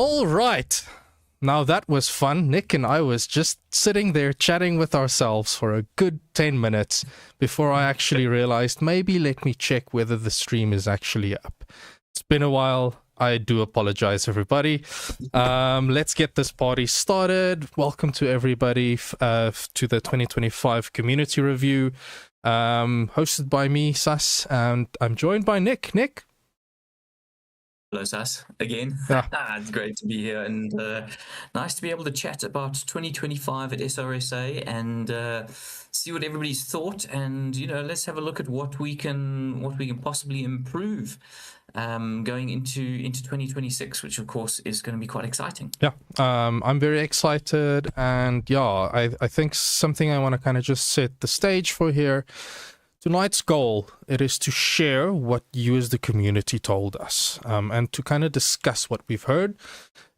All right. Now that was fun. Nick and I was just sitting there chatting with ourselves for a good 10 minutes before I actually realized maybe let me check whether the stream is actually up. It's been a while. I do apologize, everybody. Let's get this party started. Welcome to everybody to the 2025 Community Review, hosted by me, Sas, and I'm joined by Nick. Nick? Hello, Sas, again. Yeah. It's great to be here and nice to be able to chat about 2025 at SRSA and see what everybody's thought, and let's have a look at what we can possibly improve going into 2026, which of course is going to be quite exciting. Yeah, I'm very excited, and yeah, I think something I want to kind of just set the stage for here. Tonight's goal, it is to share what you as the community told us, and to kind of discuss what we've heard.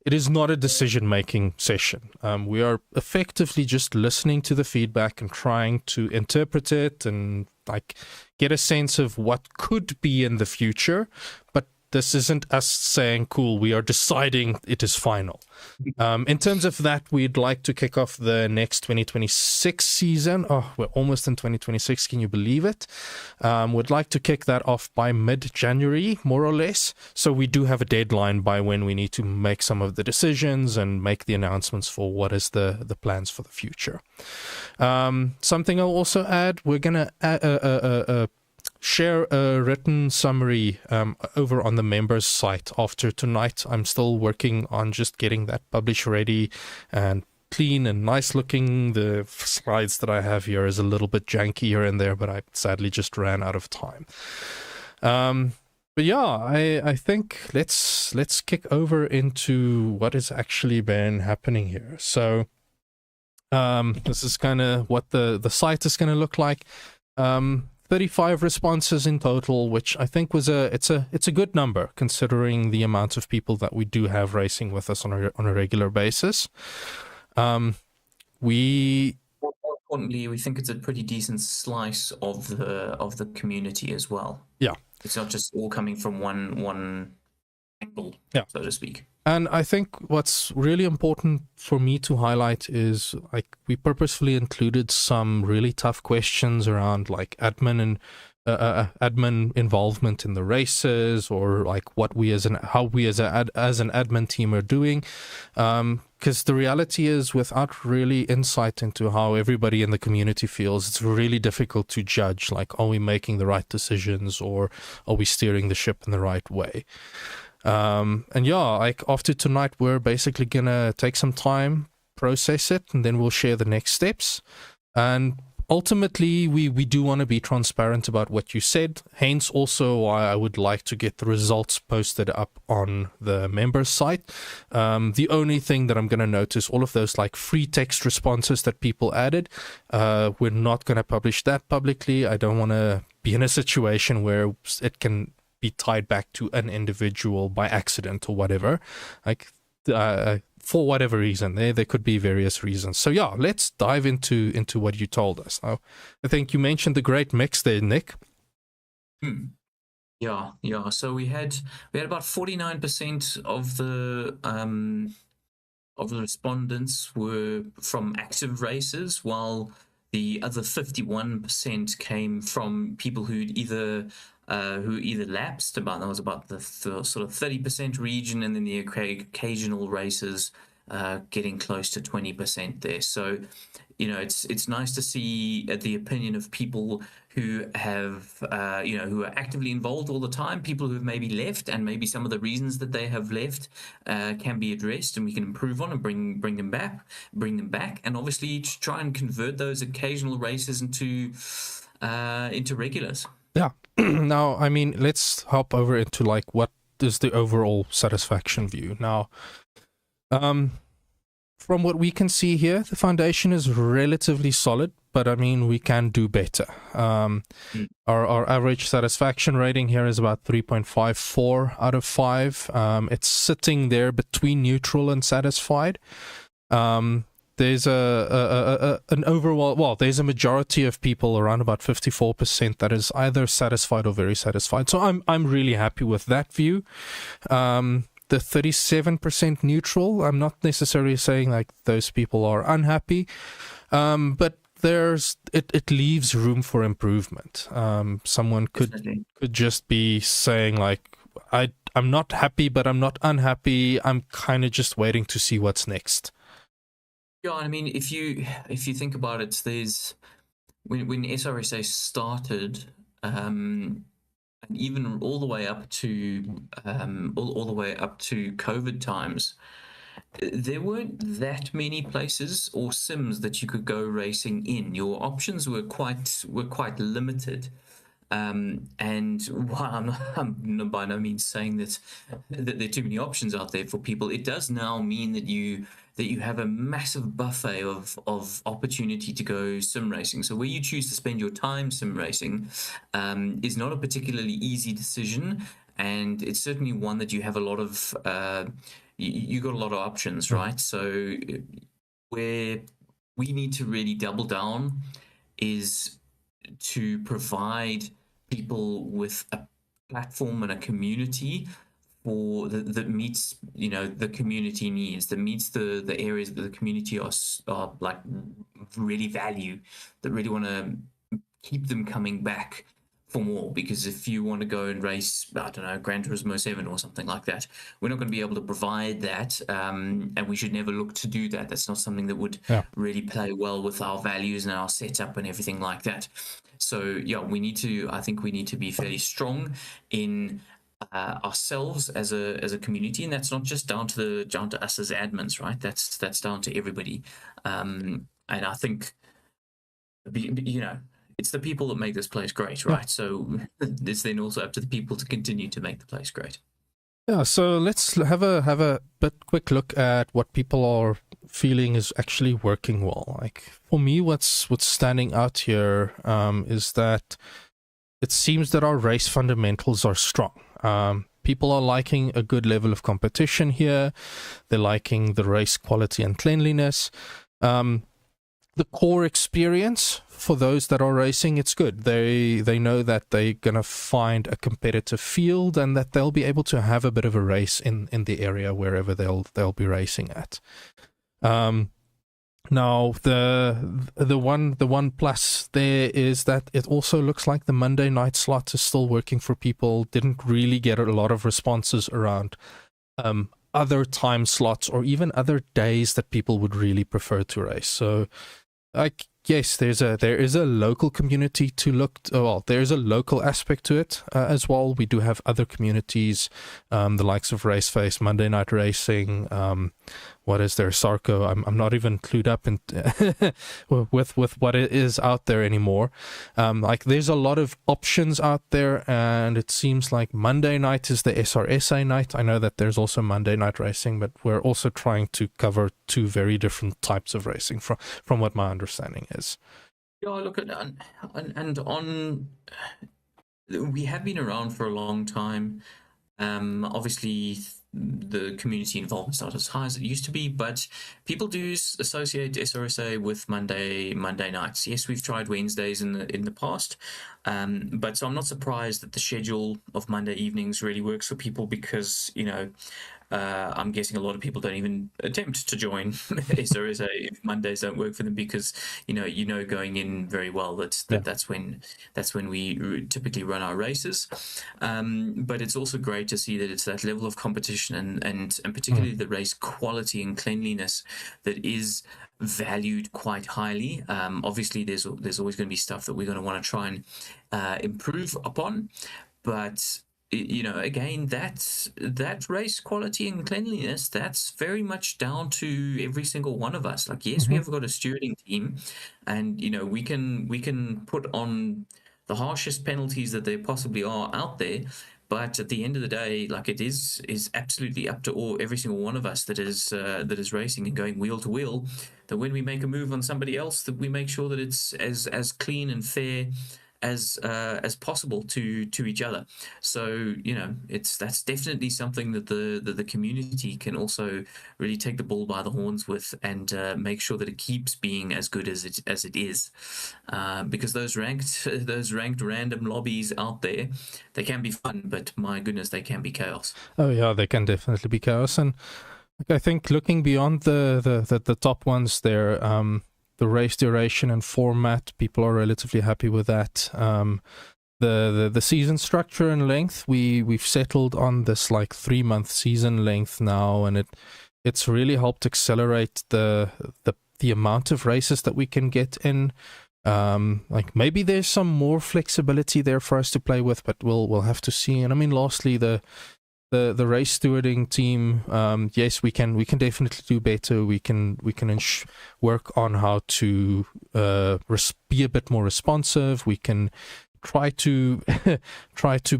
It is not a decision-making session. We are effectively just listening to the feedback and trying to interpret it and get a sense of what could be in the future, but this isn't us saying, cool, we are deciding it is final. In terms of that, we'd like to kick off the next 2026 season. Oh, we're almost in 2026. Can you believe it? We'd like to kick that off by mid-January, more or less. So we do have a deadline by when we need to make some of the decisions and make the announcements for what is the plans for the future. Something I'll also add, we're going to share a written summary over on the members site after tonight. I'm still working on just getting that published ready and clean and nice looking. The slides that I have here is a little bit janky here and there, but I sadly just ran out of time. But yeah, I think let's kick over into what has actually been happening here. So this is kind of what the site is going to look like. 35 responses in total, which I think was it's a good number considering the amount of people that we do have racing with us on a regular basis. We think it's a pretty decent slice of the community as well. Yeah, it's not just all coming from one angle, yeah, so to speak. And I think what's really important for me to highlight is we purposefully included some really tough questions around admin and admin involvement in the races, or how we as an admin team are doing. Because the reality is, without really insight into how everybody in the community feels, it's really difficult to judge, are we making the right decisions or are we steering the ship in the right way? And yeah, after tonight, we're basically gonna take some time, process it, and then we'll share the next steps. And ultimately, we do want to be transparent about what you said, hence also why I would like to get the results posted up on the members site. The only thing that I'm going to notice, all of those free text responses that people added, we're not going to publish that publicly. I don't want to be in a situation where it can be tied back to an individual by accident or whatever, for whatever reason. There could be various reasons. So yeah, let's dive into what you told us. Now, I think you mentioned the great mix there, Nick. Yeah. So we had about 49% of the respondents were from active races, while the other 51% came from people who either lapsed. That was about the sort of 30% region, and then the occasional races getting close to 20% there. So, it's nice to see the opinion of people who have, who are actively involved all the time, people who have maybe left, and maybe some of the reasons that they have left can be addressed, and we can improve on and bring them back, and obviously try and convert those occasional races into regulars. Yeah. Now, I mean, let's hop over into what is the overall satisfaction view. Now, from what we can see here, the foundation is relatively solid, but I mean, we can do better. Our average satisfaction rating here is about 3.54 out of 5. It's sitting there between neutral and satisfied. There's an overall, there's a majority of people, around about 54%, that is either satisfied or very satisfied. So I'm really happy with that view. the 37% neutral. I'm not necessarily saying like those people are unhappy, but it leaves room for improvement. Someone could just be saying like, I'm not happy, but I'm not unhappy. I'm kind of just waiting to see what's next. Yeah, I mean, if you think about it, there's when SRSA started, and even all the way up to all the way up to COVID times, there weren't that many places or sims that you could go racing in. Your options were quite limited. And while I'm by no means saying that there are too many options out there for people, it does now mean that you have a massive buffet of opportunity to go sim racing. So where you choose to spend your time sim racing is not a particularly easy decision, and it's certainly one that you have a lot of you got a lot of options, right? So where we need to really double down is to provide people with a platform and a community for that meets the community needs, that meets the areas that the community are like really value, that really want to keep them coming back for more. Because if you want to go and race, I don't know, Gran Turismo 7 or something like that, we're not going to be able to provide that, and we should never look to do that. That's not something that would really play well with our values and our setup and everything like that. So yeah, I think we need to be fairly strong in ourselves as a community, and that's not just down to us as admins, right? That's down to everybody, and I think it's the people that make this place great, right? So it's then also up to the people to continue to make the place great. Yeah, so let's have a quick look at what people are feeling is actually working well. Like for me, what's standing out here is that it seems that our race fundamentals are strong. People are liking a good level of competition here. They're liking the race quality and cleanliness. The core experience for those that are racing, it's good. They know that they're gonna find a competitive field and that they'll be able to have a bit of a race in the area wherever they'll be racing at. Now the one plus there is that it also looks like the Monday night slot is still working for people. Didn't really get a lot of responses around other time slots or even other days that people would really prefer to race. So yes, there is a local community to look well, there's a local aspect to it as well. We do have other communities, the likes of Raceface, Monday Night Racing, what is there, Sarco. I'm not even clued up in with what it is out there anymore. Like there's a lot of options out there, and it seems like Monday night is the SRSA night. I know that there's also Monday Night Racing, but we're also trying to cover two very different types of racing from what my understanding is. Yeah, look at and on. We have been around for a long time. Obviously, the community involvement's not as high as it used to be, but people do associate SRSA with Monday nights. Yes, we've tried Wednesdays in the past, but so I'm not surprised that the schedule of Monday evenings really works for people, because I'm guessing a lot of people don't even attempt to join SRSA if Mondays don't work for them, because going in very well that's when we typically run our races. But it's also great to see that it's that level of competition and particularly the race quality and cleanliness that is valued quite highly. Obviously, there's always going to be stuff that we're going to want to try and improve upon, but again, that race quality and cleanliness, that's very much down to every single one of us. Like, yes, we have got a stewarding team, and we can put on the harshest penalties that there possibly are out there, but at the end of the day, like, it is absolutely up to every single one of us that is racing and going wheel to wheel, that when we make a move on somebody else, that we make sure that it's as clean and fair as possible to each other. So that's definitely something that the community can also really take the bull by the horns with, and make sure that it keeps being as good as it is, because those ranked random lobbies out there, they can be fun, but my goodness, they can be chaos. Oh yeah, they can definitely be chaos. And I think looking beyond the top ones there, the race duration and format, people are relatively happy with that. The season structure and length, we've settled on this like 3-month season length now, and it's really helped accelerate the amount of races that we can get in. Like maybe there's some more flexibility there for us to play with, but we'll have to see. And I mean, lastly, the race stewarding team, yes, we can definitely do better. We can work on how to be a bit more responsive. We can try to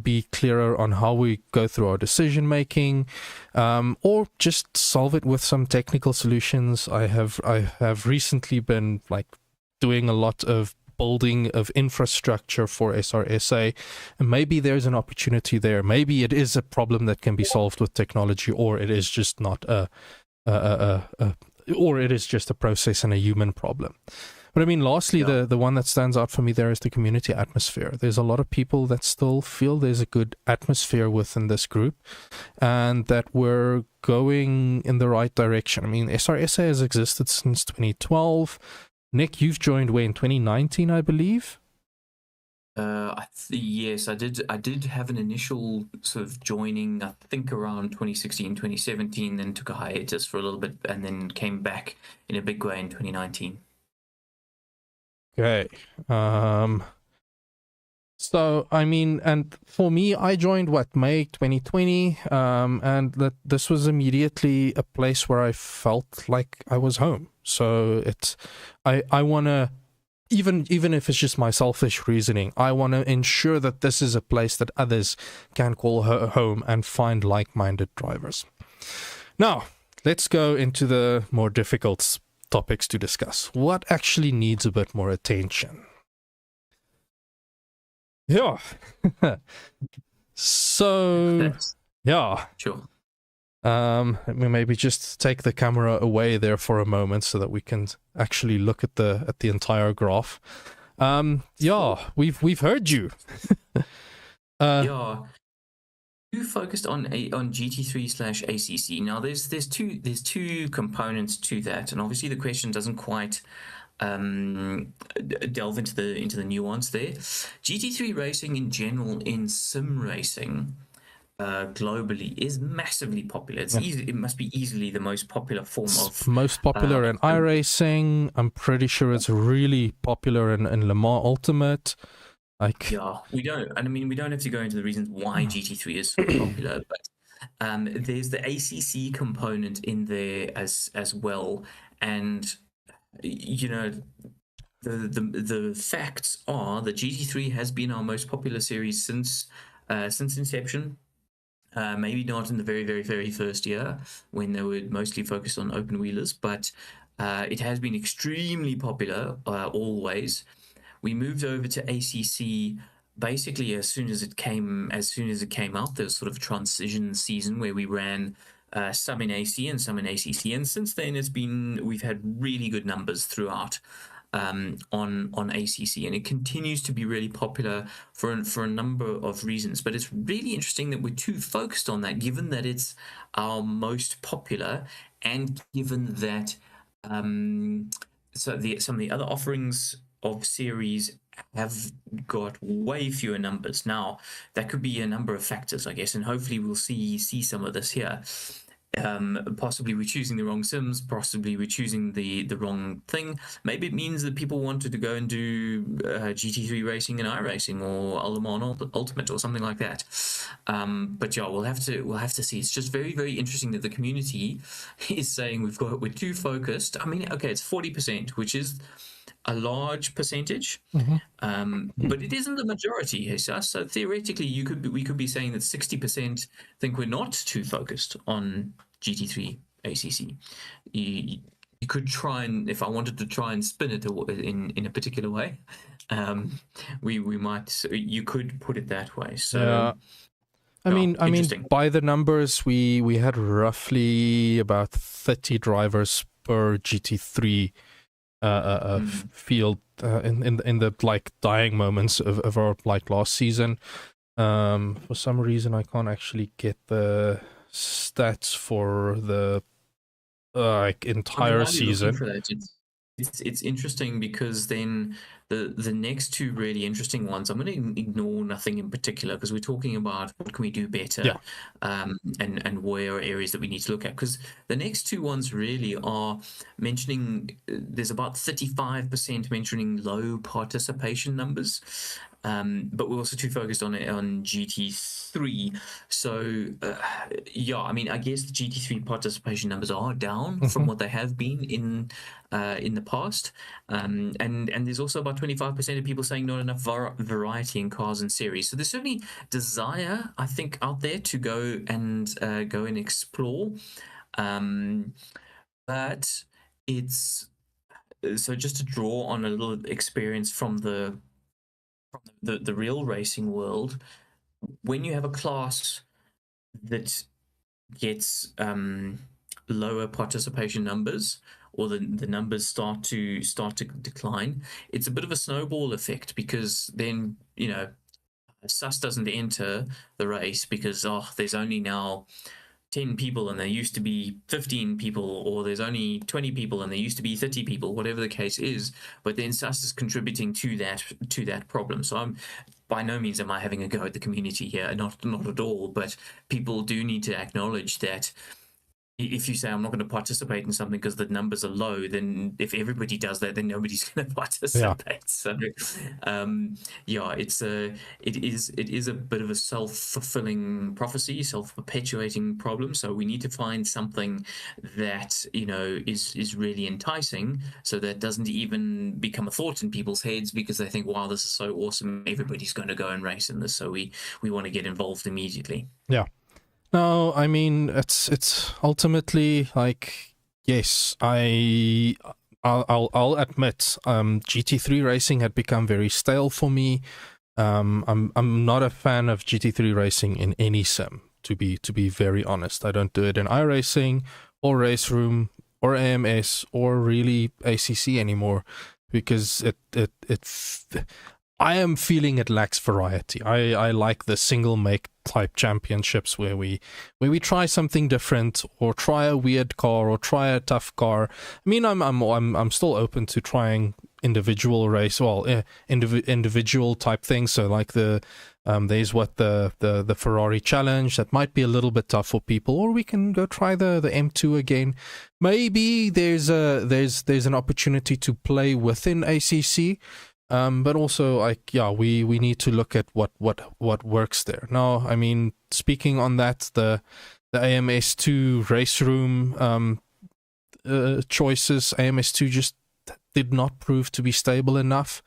be clearer on how we go through our decision making, or just solve it with some technical solutions. I have recently been like doing a lot of building of infrastructure for SRSA, and maybe there's an opportunity there. Maybe it is a problem that can be solved with technology, or it is just not or it is just a process and a human problem. But I mean, lastly, the one that stands out for me there is the community atmosphere. There's a lot of people that still feel there's a good atmosphere within this group, and that we're going in the right direction. I mean, SRSA has existed since 2012. Nick, you've joined where, in 2019, I believe? Yes, I did. I did have an initial sort of joining, I think around 2016, 2017, then took a hiatus for a little bit, and then came back in a big way in 2019. Okay. So, I mean, and for me, I joined, May 2020, and this was immediately a place where I felt like I was home. So I want to, even if it's just my selfish reasoning, I want to ensure that this is a place that others can call home and find like-minded drivers. Now, let's go into the more difficult topics to discuss. What actually needs a bit more attention? Yeah. So, yeah. Sure. Let me maybe just take the camera away there for a moment so that we can actually look at the entire graph. Yeah, we've heard you. Yeah. You focused on GT3/ACC. Now, there's two components to that, and obviously the question doesn't quite delve into the nuance there. GT3 racing in general, in sim racing globally, is massively popular. It must be easily the most popular form of most popular in iRacing. I'm pretty sure it's really popular in Le Mans Ultimate. We don't have to go into the reasons why GT3 is so popular, but there's the ACC component in there as well, and the facts are that GT3 has been our most popular series since inception. Maybe not in the very, very, very first year when they were mostly focused on open wheelers, but it has been extremely popular always. We moved over to ACC basically as soon as it came out. There was sort of transition season where we ran some in AC and some in ACC, and since then we've had really good numbers throughout on ACC, and it continues to be really popular for a number of reasons. But it's really interesting that we're too focused on that, given that it's our most popular, and given that some of the other offerings of series have got way fewer numbers. Now, that could be a number of factors, I guess, and hopefully we'll see some of this here. Possibly we're choosing the wrong sims, possibly we're choosing the wrong thing. Maybe it means that people wanted to go and do GT3 racing and iRacing or Le Mans Ultimate or something like that. But yeah, we'll have to see. It's just very, very interesting that the community is saying we're too focused. I mean, okay, it's 40%, which is a large percentage, but it isn't the majority, Jesus. So theoretically, we could be saying that 60% think we're not too focused on GT3 ACC. You could try and, if I wanted to try and spin it in a particular way, we might, you could put it that way. So Yeah. I mean, interesting. by the numbers, we had roughly about 30 drivers per GT3 field in the like dying moments of our like last season. For some reason, I can't actually get the stats for the like I mean, entire while you're looking season. for that, it's interesting because then the next two really interesting ones, I'm going to ignore nothing in particular because we're talking about what can we do better, Yeah. and where are areas that we need to look at. Because the next two ones really are mentioning there's about 35% mentioning low participation numbers. But we're also too focused on GT3. So yeah, I mean, I guess the GT3 participation numbers are down from what they have been in the past, and there's also about 25% of people saying not enough variety in cars and series. So there's certainly desire, I think, out there to go and explore, but it's so just to draw on a little experience from the real racing world. When you have a class that gets lower participation numbers, or the numbers start to decline, it's a bit of a snowball effect, because then SUS doesn't enter the race because there's only now 10 people and there used to be 15 people, or there's only 20 people and there used to be 30 people, whatever the case is. But then SUS is contributing to that problem. So I'm by no means am I having a go at the community here, not at all. But people do need to acknowledge that if you say I'm not going to participate in something because the numbers are low, then if everybody does that, then nobody's going to participate. So yeah, it is a bit of a self-fulfilling prophecy, self-perpetuating problem. So we need to find something that is really enticing, so that doesn't even become a thought in people's heads, because they think, wow, this is so awesome, everybody's going to go and race in this, so we want to get involved immediately. Yeah. No, I mean, it's ultimately like, yes, I'll admit, GT3 racing had become very stale for me. I'm not a fan of GT3 racing in any sim, to be very honest. I don't do it in iRacing or Race Room or AMS or really ACC anymore, because I am feeling it lacks variety. I like the single make type championships where we try something different, or try a weird car, or try a tough car. I mean, I'm still open to trying individual individual type things. So like there's the Ferrari challenge that might be a little bit tough for people, or we can go try the M2 again. Maybe there's an opportunity to play within ACC. But also, like, yeah, we need to look at what works there. Now, I mean, speaking on that, the AMS2 race room choices, AMS2 just did not prove to be stable enough.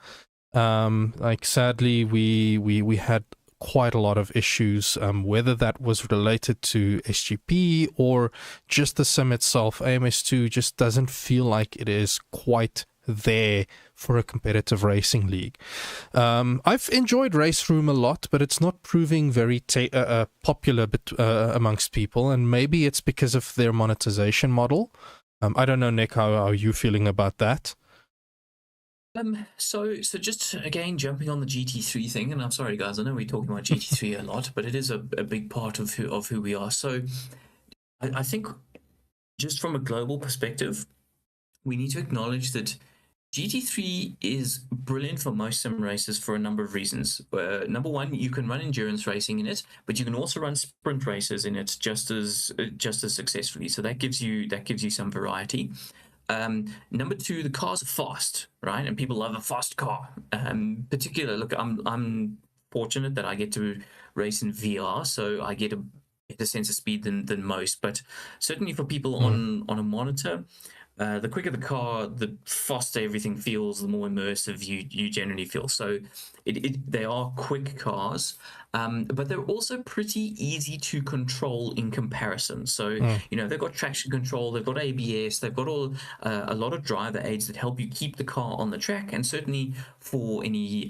Like, sadly, we had quite a lot of issues, whether that was related to SGP or just the sim itself. AMS2 just doesn't feel like it is quite there for a competitive racing league. I've enjoyed Race Room a lot, but it's not proving very popular amongst people, and maybe it's because of their monetization model. I don't know, Nick, how are you feeling about that? So just again jumping on the GT3 thing, and I'm sorry guys, I know we're talking about GT3 a lot, but it is a big part of who we are. So I think just from a global perspective, we need to acknowledge that GT3 is brilliant for most sim races for a number of reasons. Number one, you can run endurance racing in it, but you can also run sprint races in it just as successfully. So that gives you some variety. Number two, the cars are fast, right? And people love a fast car. Particularly, look, I'm fortunate that I get to race in VR, so I get a better sense of speed than most. But certainly for people on a monitor, the quicker the car, the faster everything feels, the more immersive you generally feel. So they are quick cars, but they're also pretty easy to control in comparison. So, they've got traction control, they've got ABS, they've got a lot of driver aids that help you keep the car on the track. And certainly for any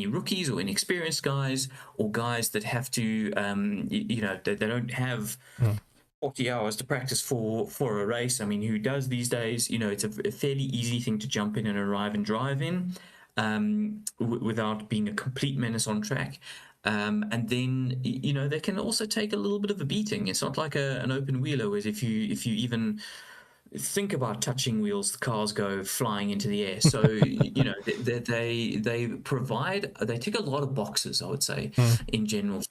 rookies or inexperienced guys, or guys that have to, they don't have 40 hours to practice for a race. I mean, who does these days? It's a fairly easy thing to jump in and arrive and drive in, without being a complete menace on track. And then they can also take a little bit of a beating. It's not like an open wheeler, whereas if you even think about touching wheels, the cars go flying into the air. So they tick a lot of boxes, I would say, in general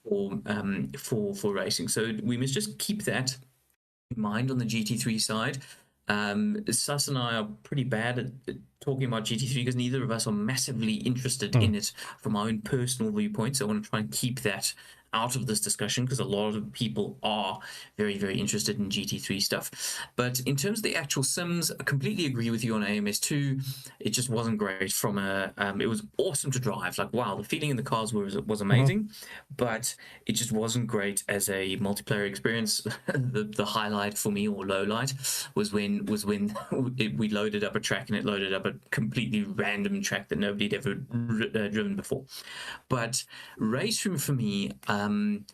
for racing. So we must just keep that in mind on the GT3 side. Sus and I are pretty bad at talking about GT3 because neither of us are massively interested in it from our own personal viewpoints. So I want to try and keep that out of this discussion because a lot of people are very, very interested in GT3 stuff. But in terms of the actual sims, I completely agree with you on AMS2. It just wasn't great from it was awesome to drive. Like, wow, the feeling in the cars was amazing, but it just wasn't great as a multiplayer experience. The highlight for me, or low light, was when we loaded up a track and it loaded up a completely random track that nobody had ever driven before. But Race Room for me, and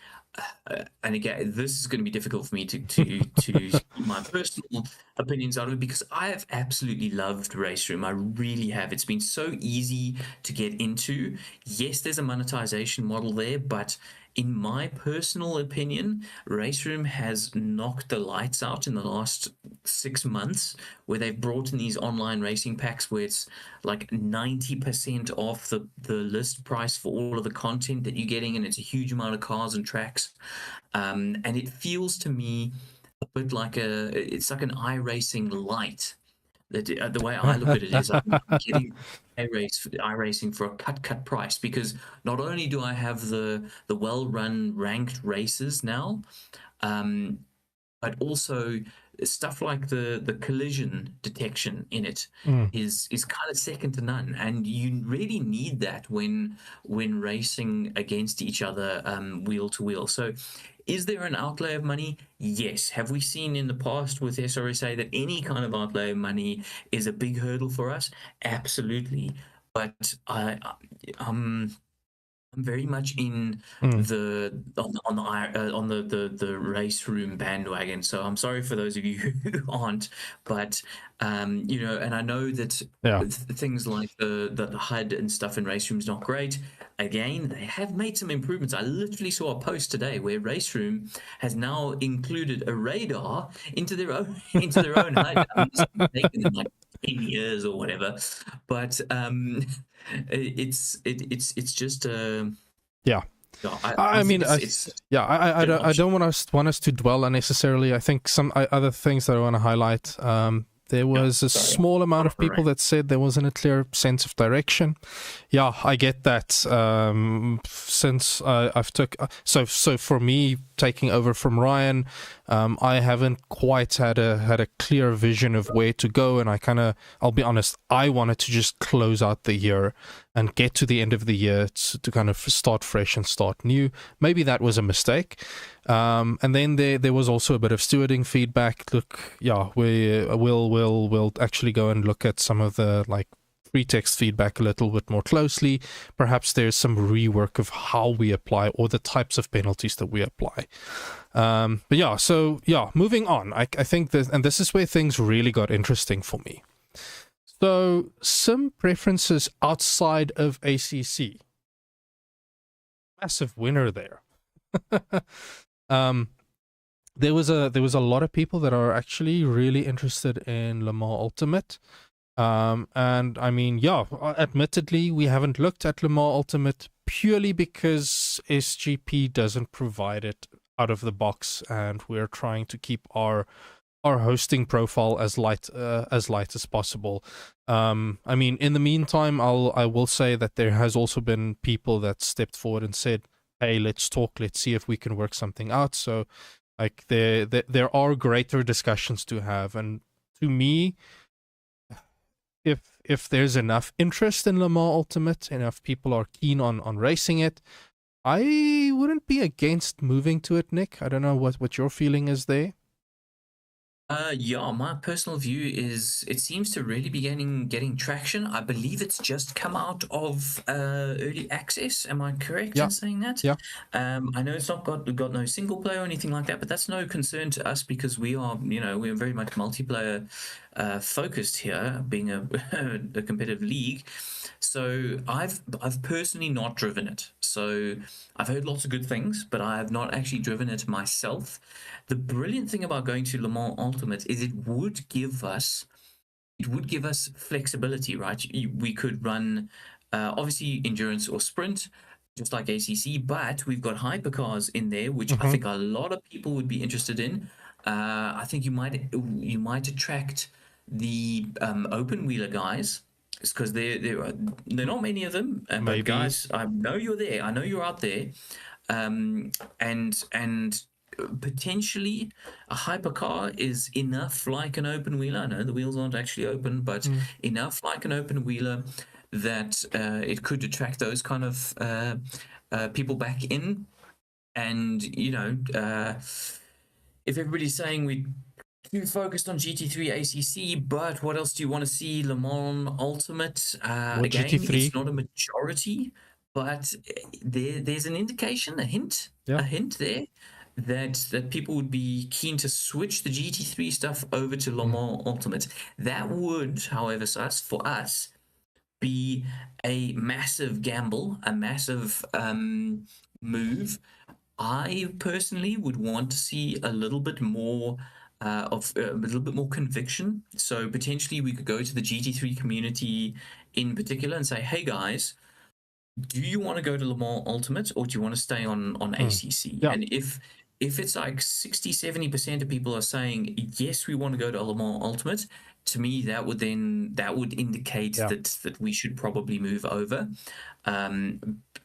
again, this is going to be difficult for me to keep my personal opinions out of it, because I have absolutely loved Race Room. I really have. It's been so easy to get into. Yes, there's a monetization model there, but in my personal opinion, Race Room has knocked the lights out in the last 6 months, where they've brought in these online racing packs where it's like 90% off the list price for all of the content that you're getting, and it's a huge amount of cars and tracks. And it feels to me a bit like it's like an iRacing light. The way I look at it is I'm getting iRacing for a cut price, because not only do I have the well-run ranked races now, but also stuff like the collision detection in it is kind of second to none, and you really need that when racing against each other wheel to wheel. So is there an outlay of money? Yes. Have we seen in the past with SRSA that any kind of outlay of money is a big hurdle for us? Absolutely. But I'm very much in the Race Room bandwagon. So I'm sorry for those of you who aren't, but and I know that things like the HUD and stuff in Race Room is not great. Again, they have made some improvements. I literally saw a post today where Race Room has now included a radar into their own HUD. I mean, it's taken them like 10 years or whatever, but it's just yeah. I don't want us to dwell unnecessarily. I think some other things that I want to highlight. There was a small amount of people that said there wasn't a clear sense of direction. Yeah, I get that. Since I've so for me taking over from Ryan, I haven't quite had a clear vision of where to go, and I'll be honest, I wanted to just close out the year and get to the end of the year to kind of start fresh and start new. Maybe that was a mistake. And then there was also a bit of stewarding feedback. Look, yeah, we'll actually go and look at some of the free text feedback a little bit more closely. Perhaps there's some rework of how we apply or the types of penalties that we apply. But yeah, so yeah, moving on. I think this is where things really got interesting for me. So some preferences outside of ACC. Massive winner there. There was a lot of people that are actually really interested in Le Mans Ultimate. And I mean, yeah, admittedly, we haven't looked at Le Mans Ultimate purely because SGP doesn't provide it out of the box, and we're trying to keep our hosting profile as light as possible. I mean, in the meantime, I will say that there has also been people that stepped forward and said, hey, let's talk, let's see if we can work something out. So there are greater discussions to have, and to me, if there's enough interest in Le Mans Ultimate, enough people are keen on racing it, I wouldn't be against moving to it, Nick. I don't know what your feeling is there. Yeah, my personal view is it seems to really be getting traction. I believe it's just come out of early access. Am I correct Yeah, in saying that? yeah. I know it's not got no single player or anything like that, but that's no concern to us because we're very much multiplayer focused here, being a, a competitive league. So I've personally not driven it. So I've heard lots of good things, but I have not actually driven it myself. The brilliant thing about going to Le Mans Ultimate is it would give us flexibility, right? We could run obviously endurance or sprint, just like ACC, but we've got hypercars in there, which I Mm-hmm. think a lot of people would be interested in. I think you might attract the open wheeler guys because there are not many of them. But Maybe. guys, I know you're there. I know you're out there, and potentially a hypercar is enough like an open wheeler. I know the wheels aren't actually open, but enough like an open wheeler that it could attract those kind of people back in. And if everybody's saying we too focused on GT3 ACC, but what else do you want to see? Le Mans Ultimate. Or Again, GT3. it's not a majority, but there's an indication, Yeah. a hint there that people would be keen to switch the GT3 stuff over to Le Mans Ultimate. That would, however, for us, be a massive gamble, a massive move. I personally would want to see a little bit more of a little bit more conviction. So potentially we could go to the GT3 community in particular and say, "Hey guys, do you want to go to Le Mans Ultimate or do you want to stay on ACC?" Yeah. And if it's like 60-70% of people are saying yes, we want to go to Le Mans Ultimate, to me that would indicate Yeah. that we should probably move over,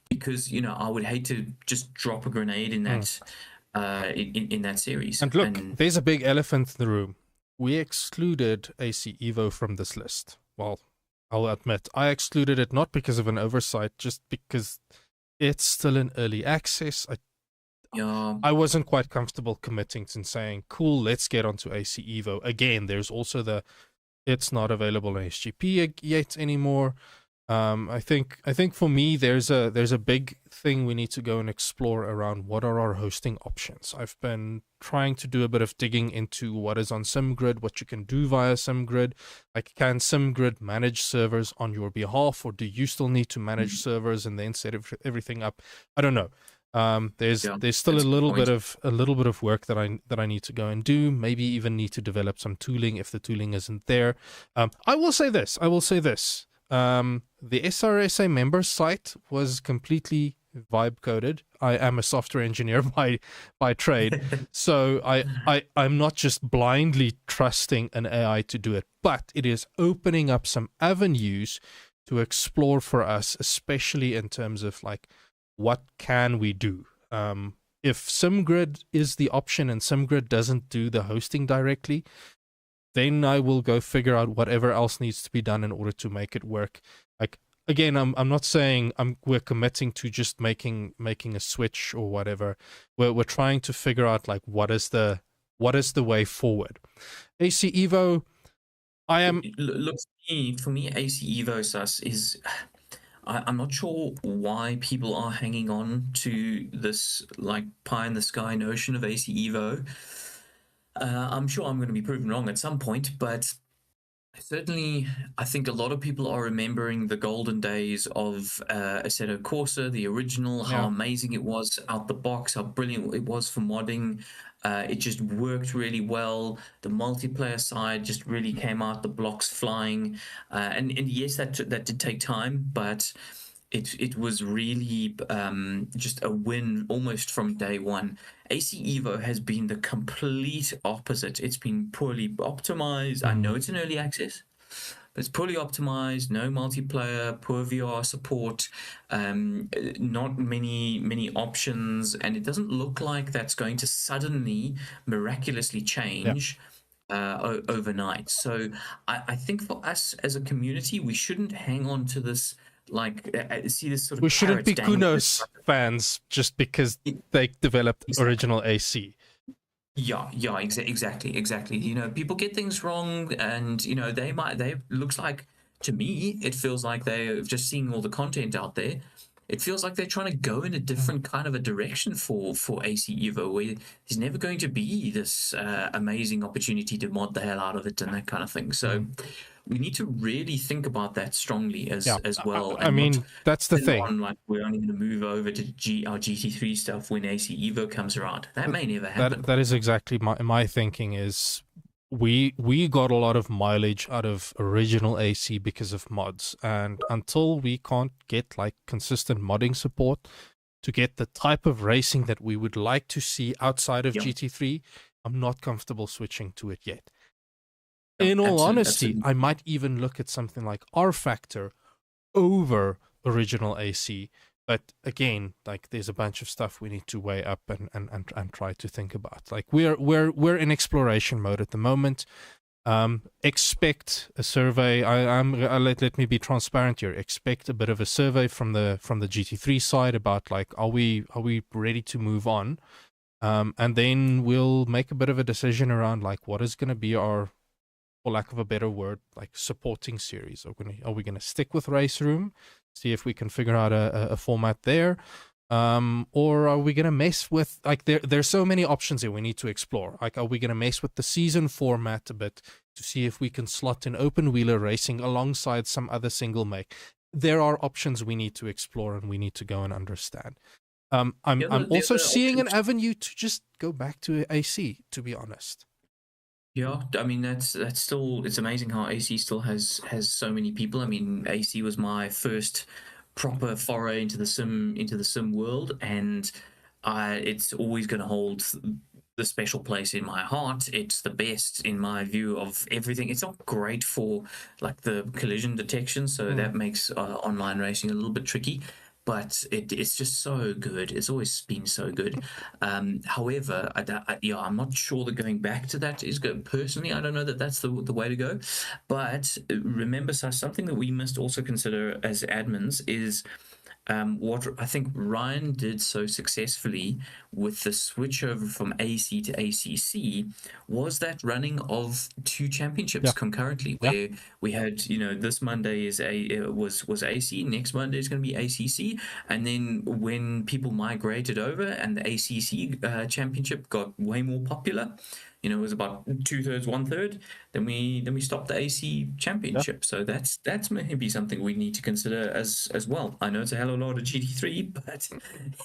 because I would hate to just drop a grenade in that in that series. And look, And there's a big elephant in the room. We excluded AC Evo from this list. Well, I'll admit, I excluded it not because of an oversight, just because it's still in early access. yeah, I wasn't quite comfortable committing to saying, cool, let's get onto AC Evo. Again, there's also it's not available on SGP yet anymore. I think for me there's a big thing we need to go and explore around what are our hosting options. I've been trying to do a bit of digging into what is on SimGrid, what you can do via SimGrid. Like, can SimGrid manage servers on your behalf, or do you still need to manage servers and then set everything up? I don't know. There's still that's a good point. a little bit of work that I need to go and do. Maybe even need to develop some tooling if the tooling isn't there. I will say this. The SRSA member site was completely vibe coded. I am a software engineer by trade, so I'm not just blindly trusting an AI to do it, but it is opening up some avenues to explore for us, especially in terms of like, what can we do? If SimGrid is the option and SimGrid doesn't do the hosting directly, then I will go figure out whatever else needs to be done in order to make it work. Like, again, I'm not saying we're committing to just making a switch or whatever. We're trying to figure out like what is the way forward. AC Evo, I am Look, for me, AC Evo Sus is. I'm not sure why people are hanging on to this like pie in the sky notion of AC Evo. I'm sure I'm going to be proven wrong at some point, but certainly I think a lot of people are remembering the golden days of Assetto Corsa, the original, how yeah. amazing it was out the box, how brilliant it was for modding. It just worked really well. The multiplayer side just really came out the blocks flying. And yes, that did take time, but it was really just a win almost from day one. AC Evo has been the complete opposite. It's been poorly optimized. I know it's in early access, but it's poorly optimized. No multiplayer, poor VR support, not many options, and it doesn't look like that's going to suddenly miraculously change overnight. So I think for us as a community, we shouldn't hang on to this, like, see this sort of We shouldn't carrot be dangling. Kunos fans just because they developed Exactly. original AC. Yeah, yeah, exactly. You know, people get things wrong, and you know, they looks like, to me, it feels like they're just seeing all the content out there. It feels like they're trying to go in a different kind of a direction for AC Evo, where there's never going to be this amazing opportunity to mod the hell out of it and that kind of thing. So we need to really think about that strongly Yeah, as well, I and not mean, that's the depend thing. on, like, we're only going to move over to our GT3 stuff when AC Evo comes around. That may never happen. That is exactly my thinking. Is we got a lot of mileage out of original AC because of mods, and until we can't get like consistent modding support to get the type of racing that we would like to see outside of Yeah, GT3, I'm not comfortable switching to it yet. yeah, In all honesty, absolutely. I might even look at something like R Factor over original AC. But again, like, there's a bunch of stuff we need to weigh up and try to think about. Like, we're in exploration mode at the moment. Expect a survey. Let me be transparent here. Expect a bit of a survey from the GT3 side about, like, are we ready to move on? And then we'll make a bit of a decision around, like, what is going to be our, for lack of a better word, like, supporting series. Are we gonna stick with Race Room, see if we can figure out a format there, or are we gonna mess with, like, there's so many options here we need to explore. Like, are we gonna mess with the season format a bit to see if we can slot in open wheeler racing alongside some other single make? There are options we need to explore and we need to go and understand. I'm The also other seeing an options. avenue to just go back to AC, to be honest. Yeah, I mean, that's still, it's amazing how AC still has so many people. I mean, AC was my first proper foray into the sim world, and it's always going to hold the special place in my heart. It's the best in my view of everything. It's not great for, like, the collision detection, so Hmm. that makes online racing a little bit tricky. But it's just so good. It's always been so good. However, yeah, I'm not sure that going back to that is good. Personally, I don't know that that's the way to go. But remember, so something that we must also consider as admins is what I think Ryan did so successfully with the switch over from AC to ACC was that running of two championships Yeah, concurrently, yeah. where we had, you know, this Monday was AC, next Monday is going to be ACC, and then when people migrated over and the ACC championship got way more popular, you know, it was about two-thirds, one-third. Then we stopped the AC Yeah. championship. So that's maybe something we need to consider as well. I know it's a hell of a lot of GT3, but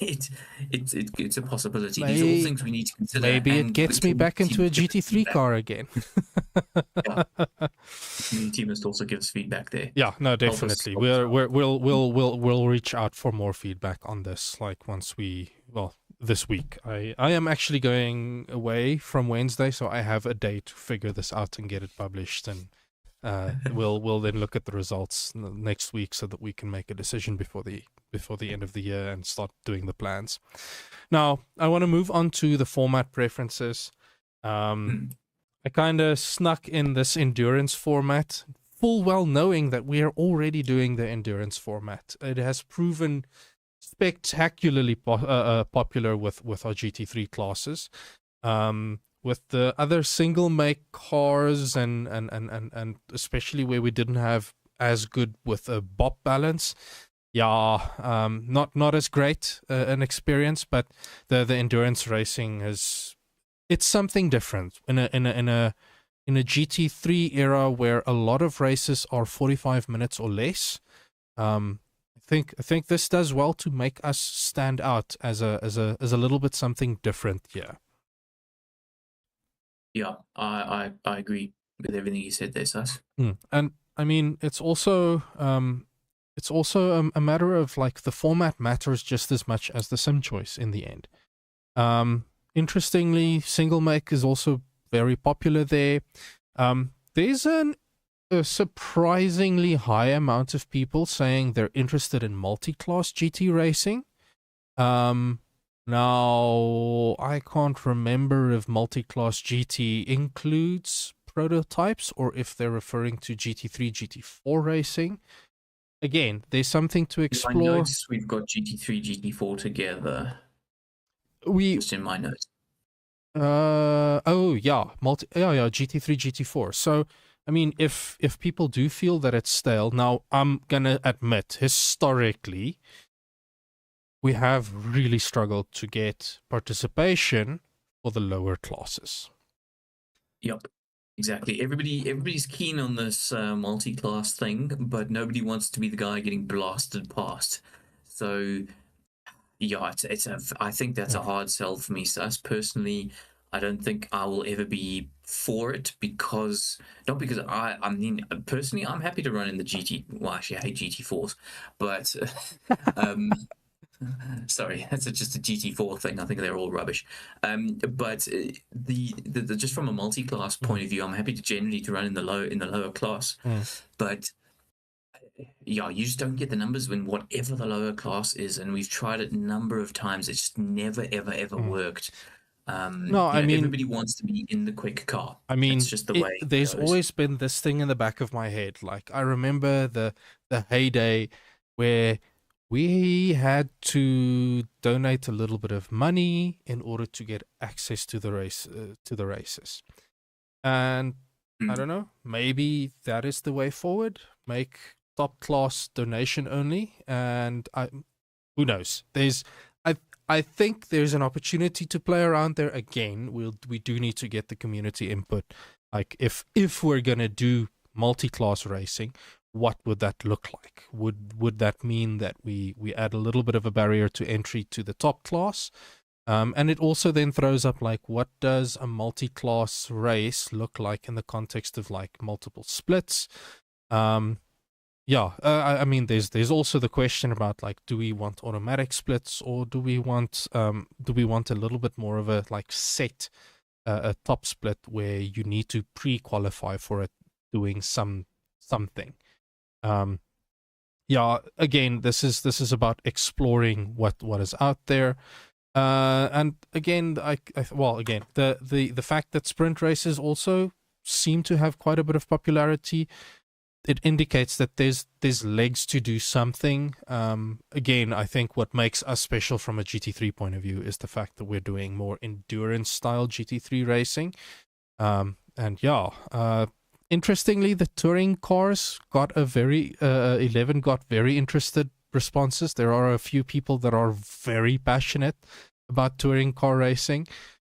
it, it's a possibility. These are all May things we need to consider, Maybe it and the gets me back community into a must give us GT3 feedback. car again. Yeah, the community must also give us feedback there. Yeah, no, Help us. definitely. Help us out. We'll reach out for more feedback on this. Like, once we, well, this week. I am actually going away from Wednesday, so I have a day to figure this out and get it published, and we'll then look at the results next week so that we can make a decision before the end of the year and start doing the plans. Now, I want to move on to the format preferences. Hmm. I kind of snuck in this endurance format, full well knowing that we are already doing the endurance format. It has proven spectacularly popular with our GT3 classes. With the other single make cars and especially where we didn't have as good with a bop balance. Yeah, not as great an experience, but the endurance racing is, it's something different in a GT3 era where a lot of races are 45 minutes or less. I think this does well to make us stand out as a little bit something different here. Yeah, I agree with everything you said there, Sas. And I mean, it's also a matter of, like, the format matters just as much as the sim choice in the end. Interestingly, single make is also very popular there. There's a surprisingly high amount of people saying they're interested in multi-class GT racing. Now, I can't remember if multi-class GT includes prototypes or if they're referring to GT3, GT4 racing. Again, there's something to In my explore. notes, we've got GT3, GT4 together. We Just in my notes. oh yeah, yeah, GT3, GT4. So, I mean, if people do feel that it's stale, now I'm gonna admit, historically, we have really struggled to get participation for the lower classes. Yep. Exactly. Everybody's keen on this multi-class thing, but nobody wants to be the guy getting blasted past. So yeah, I think that's a hard sell for me. So, us personally, I don't think I will ever be for it because not because I mean personally I'm happy to run in the GT. Well, actually, I hate GT4s, but um, sorry, that's just a GT4 thing. I think they're all rubbish. But the just from a multi-class point of view, I'm happy to generally to run in the lower class. But yeah, you just don't get the numbers when whatever the lower class is, and we've tried it a number of times. It's just never, ever worked. No, I mean, Everybody wants to be in the quick car. I That's mean, just the way it there's goes. always been this thing in the back of my head. Like I remember the heyday where we had to donate a little bit of money in order to get access to the races. And I don't know, maybe that is the way forward. Make top class donation only, and who knows? I think there's an opportunity to play around there again. We do need to get the community input. Like if we're gonna do multi-class racing, what would that look like? Would that mean that we add a little bit of a barrier to entry to the top class? And it also then throws up like, what does a multi-class race look like in the context of like multiple splits? Yeah, I mean, there's also the question about like, do we want automatic splits or do we want a little bit more of a like set a top split where you need to pre-qualify for it doing something. Yeah, again, this is about exploring what is out there. And again, again, the fact that sprint races also seem to have quite a bit of popularity, it indicates that there's legs to do something. Again, I think what makes us special from a GT3 point of view is the fact that we're doing more endurance style GT3 racing. And yeah, interestingly, the touring cars got 11 got very interested responses. There are a few people that are very passionate about touring car racing.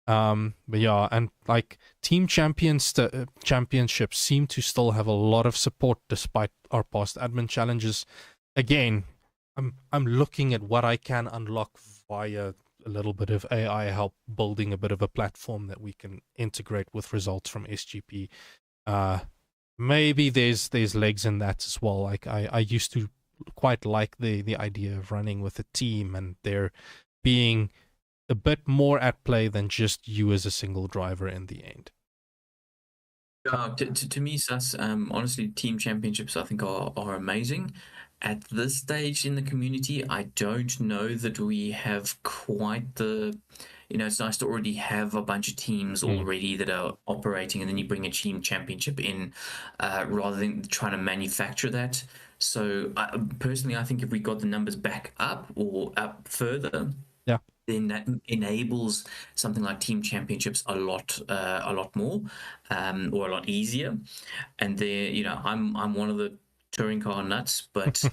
But yeah, and like team championships seem to still have a lot of support despite our past admin challenges. Again, I'm looking at what I can unlock via a little bit of AI help, building a bit of a platform that we can integrate with results from SGP. Maybe there's legs in that as well. Like I used to quite like the idea of running with a team and there being a bit more at play than just you as a single driver in the end. To me, Sas, honestly, team championships I think are amazing. At this stage in the community, I don't know that we have quite the, it's nice to already have a bunch of teams already that are operating, and then you bring a team championship in, rather than trying to manufacture that. So personally, I think if we got the numbers back up or up further, Yeah. then that enables something like team championships a lot more, or a lot easier. And there, I'm one of the touring car nuts, but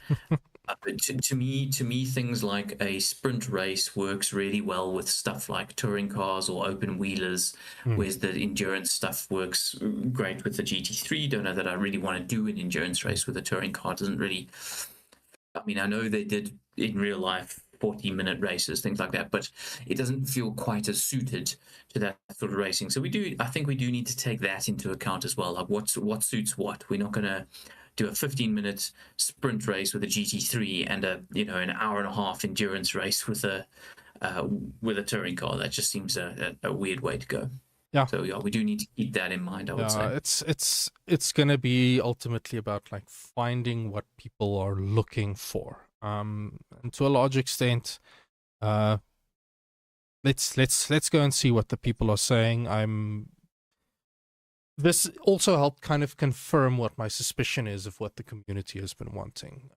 to me, things like a sprint race works really well with stuff like touring cars or open wheelers, whereas the endurance stuff works great with the GT3. Don't know that I really want to do an endurance race with a touring car. It doesn't really. I mean, I know they did in real life 40-minute races, things like that, but it doesn't feel quite as suited to that sort of racing. So I think we do need to take that into account as well. Like what suits what. We're not going to do a 15-minute sprint race with a GT3 and an hour and a half endurance race with a touring car. That just seems a weird way to go. Yeah. So yeah, we do need to keep that in mind, I would say. It's gonna be ultimately about like finding what people are looking for. And to a large extent, let's go and see what the people are saying. This also helped kind of confirm what my suspicion is of what the community has been wanting.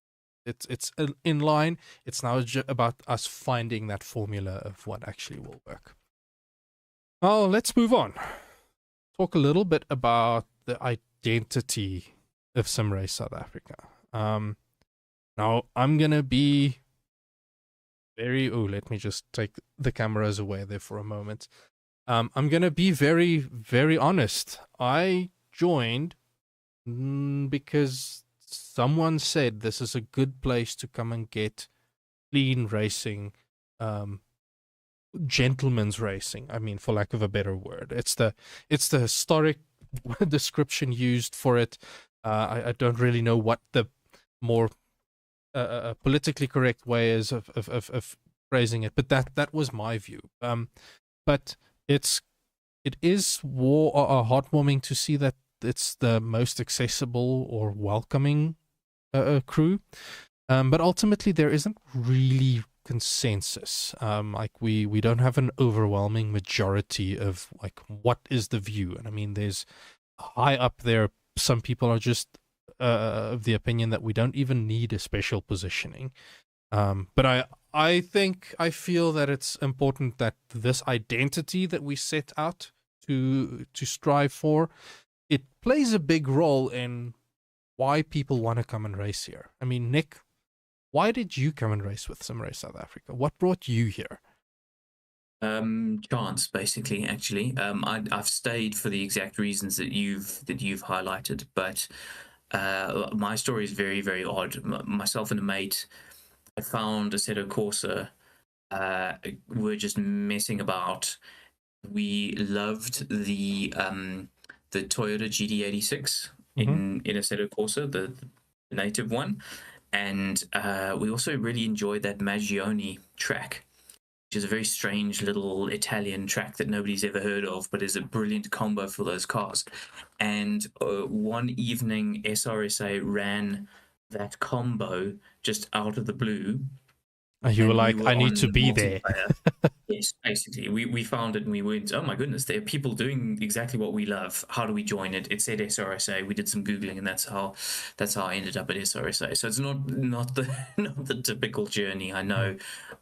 It's in line. It's now about us finding that formula of what actually will work. Well, let's move on. Talk a little bit about the identity of SimRace South Africa. Now, I'm going to be let me just take the cameras away there for a moment. I'm going to be very, very honest. I joined because someone said this is a good place to come and get clean racing, gentleman's racing. I mean, for lack of a better word, it's the historic description used for it. I don't really know what the more politically correct way is of phrasing it, but that was my view. But it is heartwarming to see that it's the most accessible or welcoming crew. But ultimately, there isn't really consensus. Like we don't have an overwhelming majority of like what is the view. And I mean, there's high up there. Some people are just of the opinion that we don't even need a special positioning. But I feel that it's important that this identity that we set out to strive for, it plays a big role in why people want to come and race here. I mean, Nick, why did you come and race with SimRace South Africa? What brought you here? Chance, basically. Actually, I've stayed for the exact reasons that you've highlighted, but my story is very, very odd. Myself and a mate, I found Assetto Corsa. We're just messing about. We loved the Toyota GD86 in Assetto Corsa, the native one, and we also really enjoyed that Magione track, which is a very strange little Italian track that nobody's ever heard of, but is a brilliant combo for those cars. And one evening, SRSA ran that combo just out of the blue. You were like, I need to be there. Yes, basically. We found it and we went, oh my goodness, there are people doing exactly what we love. How do we join it? It said SRSA. We did some Googling and that's how I ended up at SRSA. So it's not the typical journey, I know.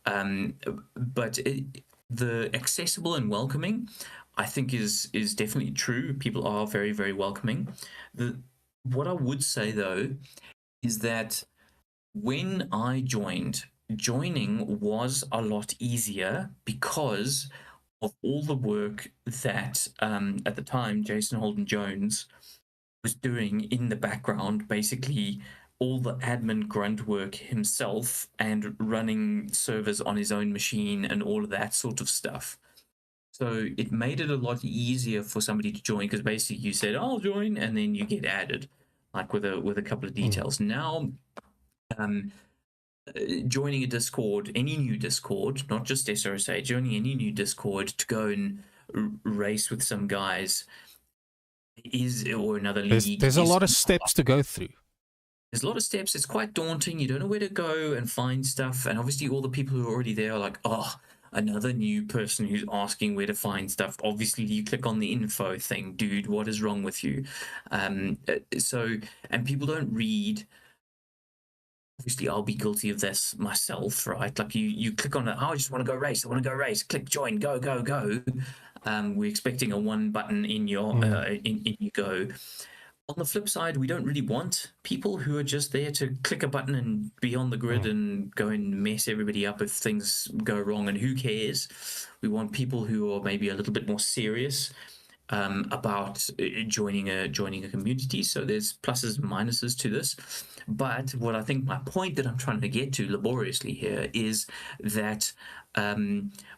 But the accessible and welcoming, I think is definitely true. People are very, very welcoming. What I would say though is that when I joining was a lot easier because of all the work that at the time Jason Holden Jones was doing in the background, basically all the admin grunt work himself and running servers on his own machine and all of that sort of stuff. So it made it a lot easier for somebody to join because basically you said, I'll join, and then you get added, like with a couple of details. Now, joining a Discord, any new Discord, not just SRSA, joining any new Discord to go and race with some guys or another league. There's a lot of steps to go through. There's a lot of steps. It's quite daunting. You don't know where to go and find stuff. And obviously all the people who are already there are like, oh, another new person who's asking where to find stuff. Obviously you click on the info thing. Dude, what is wrong with you? And people don't read. Obviously, I'll be guilty of this myself, right? Like you click on it, oh, I just want to go race. I want to go race. Click join, go, go, go. We're expecting a one button in your in you go. On the flip side, we don't really want people who are just there to click a button and be on the grid and go and mess everybody up if things go wrong, and who cares? We want people who are maybe a little bit more serious about joining a community. So there's pluses and minuses to this. But what I think my point that I'm trying to get to laboriously here is that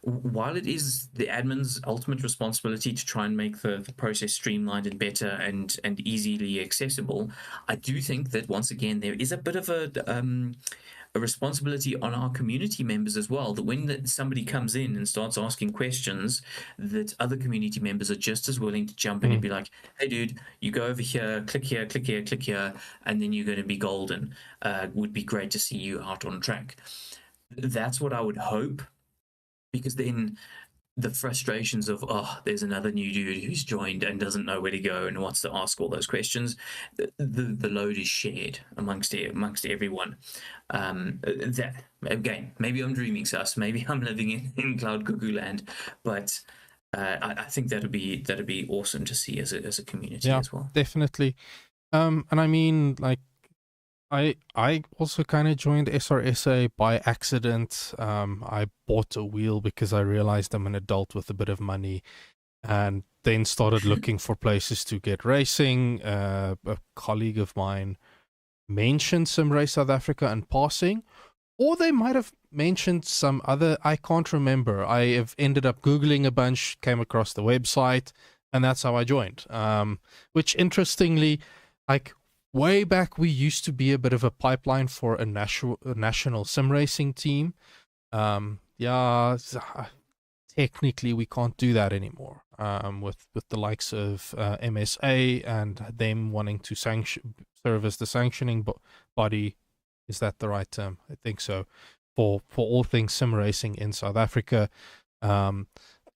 while it is the admin's ultimate responsibility to try and make the process streamlined and better and easily accessible, I do think that once again there is a bit of a responsibility on our community members as well, that when somebody comes in and starts asking questions, that other community members are just as willing to jump in and be like, hey dude, you go over here, click here, click here, click here, and then you're going to be golden. Would be great to see you out on track. That's what I would hope, because then the frustrations of, oh, there's another new dude who's joined and doesn't know where to go and wants to ask all those questions. The load is shared amongst everyone. That again, maybe I'm dreaming, sus. Maybe I'm living in cloud cuckoo land, but I think that'd be awesome to see as a community as well. Definitely. And I mean, like, I also kind of joined SRSA by accident. I bought a wheel because I realized I'm an adult with a bit of money, and then started looking for places to get racing. A colleague of mine mentioned some Race South Africa in passing, or they might have mentioned some other, I can't remember. I have ended up Googling a bunch, came across the website, and that's how I joined. Which interestingly, like, way back, we used to be a bit of a pipeline for a national sim racing team. Technically we can't do that anymore. With the likes of MSA and them wanting to serve as the sanctioning body. Is that the right term? I think so. For all things sim racing in South Africa,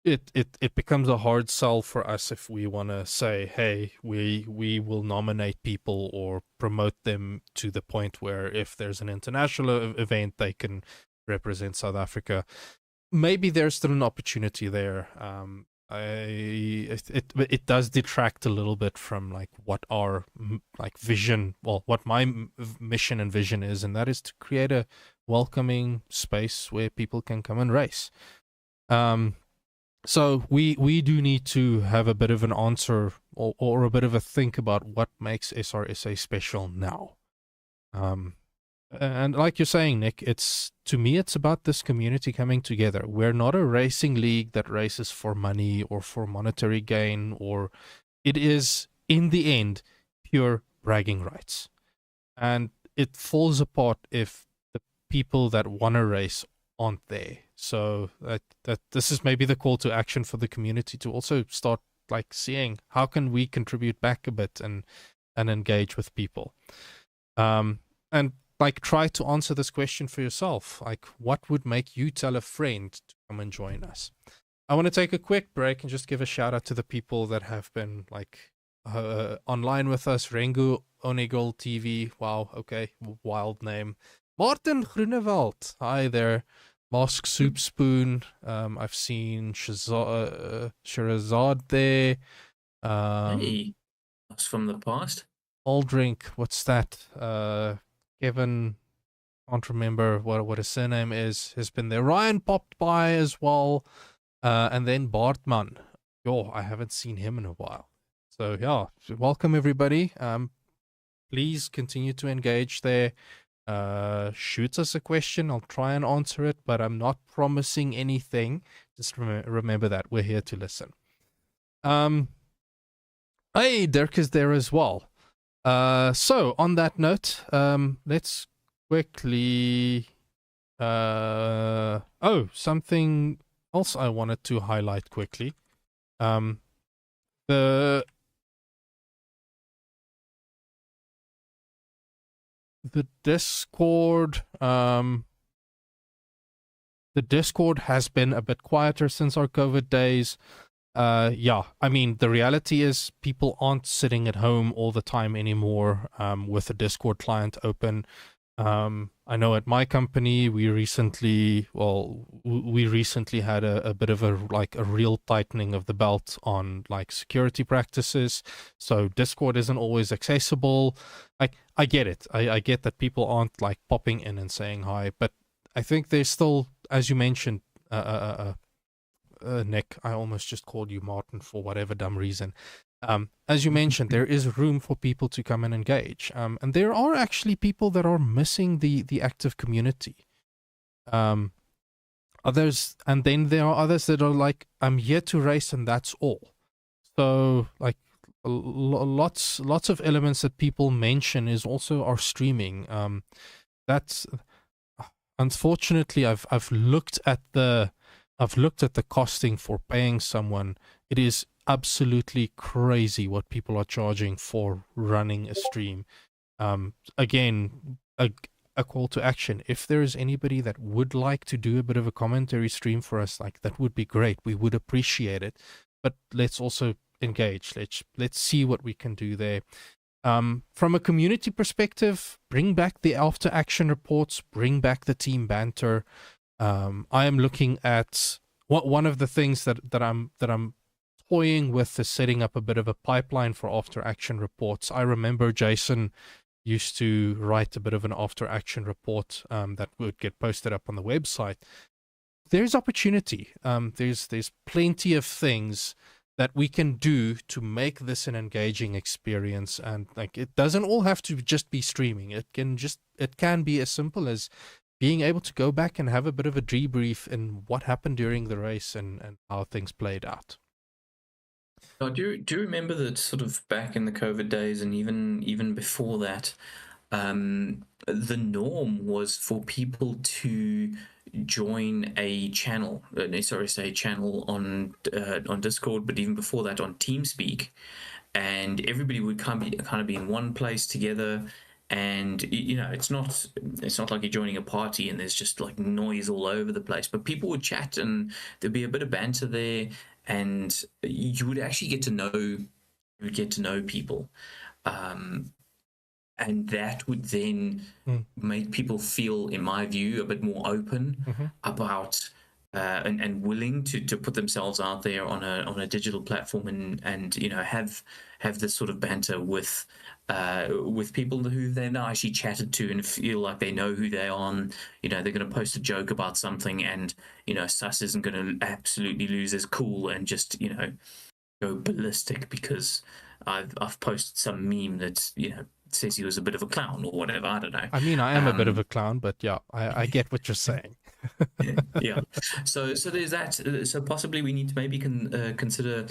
it becomes a hard sell for us if we want to say, hey, we will nominate people or promote them to the point where if there's an international event, they can represent South Africa. Maybe there's still an opportunity there. It does detract a little bit from like what our like vision, well, what my mission and vision is, and that is to create a welcoming space where people can come and race. So we do need to have a bit of an answer or a bit of a think about what makes SRSA special now. And like you're saying, Nick, to me, it's about this community coming together. We're not a racing league that races for money or for monetary gain, or it is, in the end, pure bragging rights. And it falls apart if the people that want to race aren't there. So that this is maybe the call to action for the community to also start like seeing how can we contribute back a bit and engage with people. And like, try to answer this question for yourself. Like, what would make you tell a friend to come and join us? I want to take a quick break and just give a shout out to the people that have been like online with us. Rengu Onigol TV. Wow. Okay. Wild name. Martin Groenewald. Hi there. Mosque Soup Spoon. I've seen Shirazad there. Hey, that's from the past. Aldrink. What's that? Kevin, can't remember what his surname is, has been there. Ryan popped by as well. And then Bartman. I haven't seen him in a while. So yeah, welcome everybody. Please continue to engage there. Shoot us a question. I'll try and answer it, but I'm not promising anything. Just remember that we're here to listen. Hey, Dirk is there as well. So on that note, let's quickly something else I wanted to highlight quickly. The Discord has been a bit quieter since our COVID days. I mean, the reality is people aren't sitting at home all the time anymore with a Discord client open. I know at my company, we recently had a bit of a real tightening of the belt on like security practices. So Discord isn't always accessible. I get it. I get that people aren't like popping in and saying hi, but I think there's still, as you mentioned, Nick, I almost just called you Martin for whatever dumb reason. As you mentioned, there is room for people to come and engage. And there are actually people that are missing the active community. Others, and then there are others that are like, I'm here to race and that's all. So like lots of elements that people mention is also our streaming. That's unfortunately, I've looked at the costing for paying someone. It is absolutely crazy what people are charging for running a stream. Again, a call to action. If there is anybody that would like to do a bit of a commentary stream for us, like, that would be great. We would appreciate it. But let's also engage. Let's see what we can do there. From a community perspective, bring back the after action reports, bring back the team banter. I am looking at one of the things that I'm toying with is setting up a bit of a pipeline for after action reports. I remember Jason used to write a bit of an after action report that would get posted up on the website. There's opportunity. There's plenty of things that we can do to make this an engaging experience, and like, it doesn't all have to just be streaming. It can be as simple as being able to go back and have a bit of a debrief in what happened during the race and how things played out. Oh, do you remember that sort of back in the COVID days, and even before that, the norm was for people to join a channel, an SRSA channel on Discord, but even before that on TeamSpeak, and everybody would kind of be in one place together. And it's not like you're joining a party and there's just like noise all over the place, but people would chat and there'd be a bit of banter there, and you would actually get to know people, and that would then make people feel, in my view, a bit more open about and willing to put themselves out there on a digital platform, and have this sort of banter with people who they've now actually chatted to and feel like they know who they are. And, they're going to post a joke about something, and Sus isn't going to absolutely lose his cool and just go ballistic because I've posted some meme that says he was a bit of a clown or whatever. I don't know. I mean, I am a bit of a clown, but yeah, I get what you're saying. Yeah. So there's that. So possibly we need to maybe consider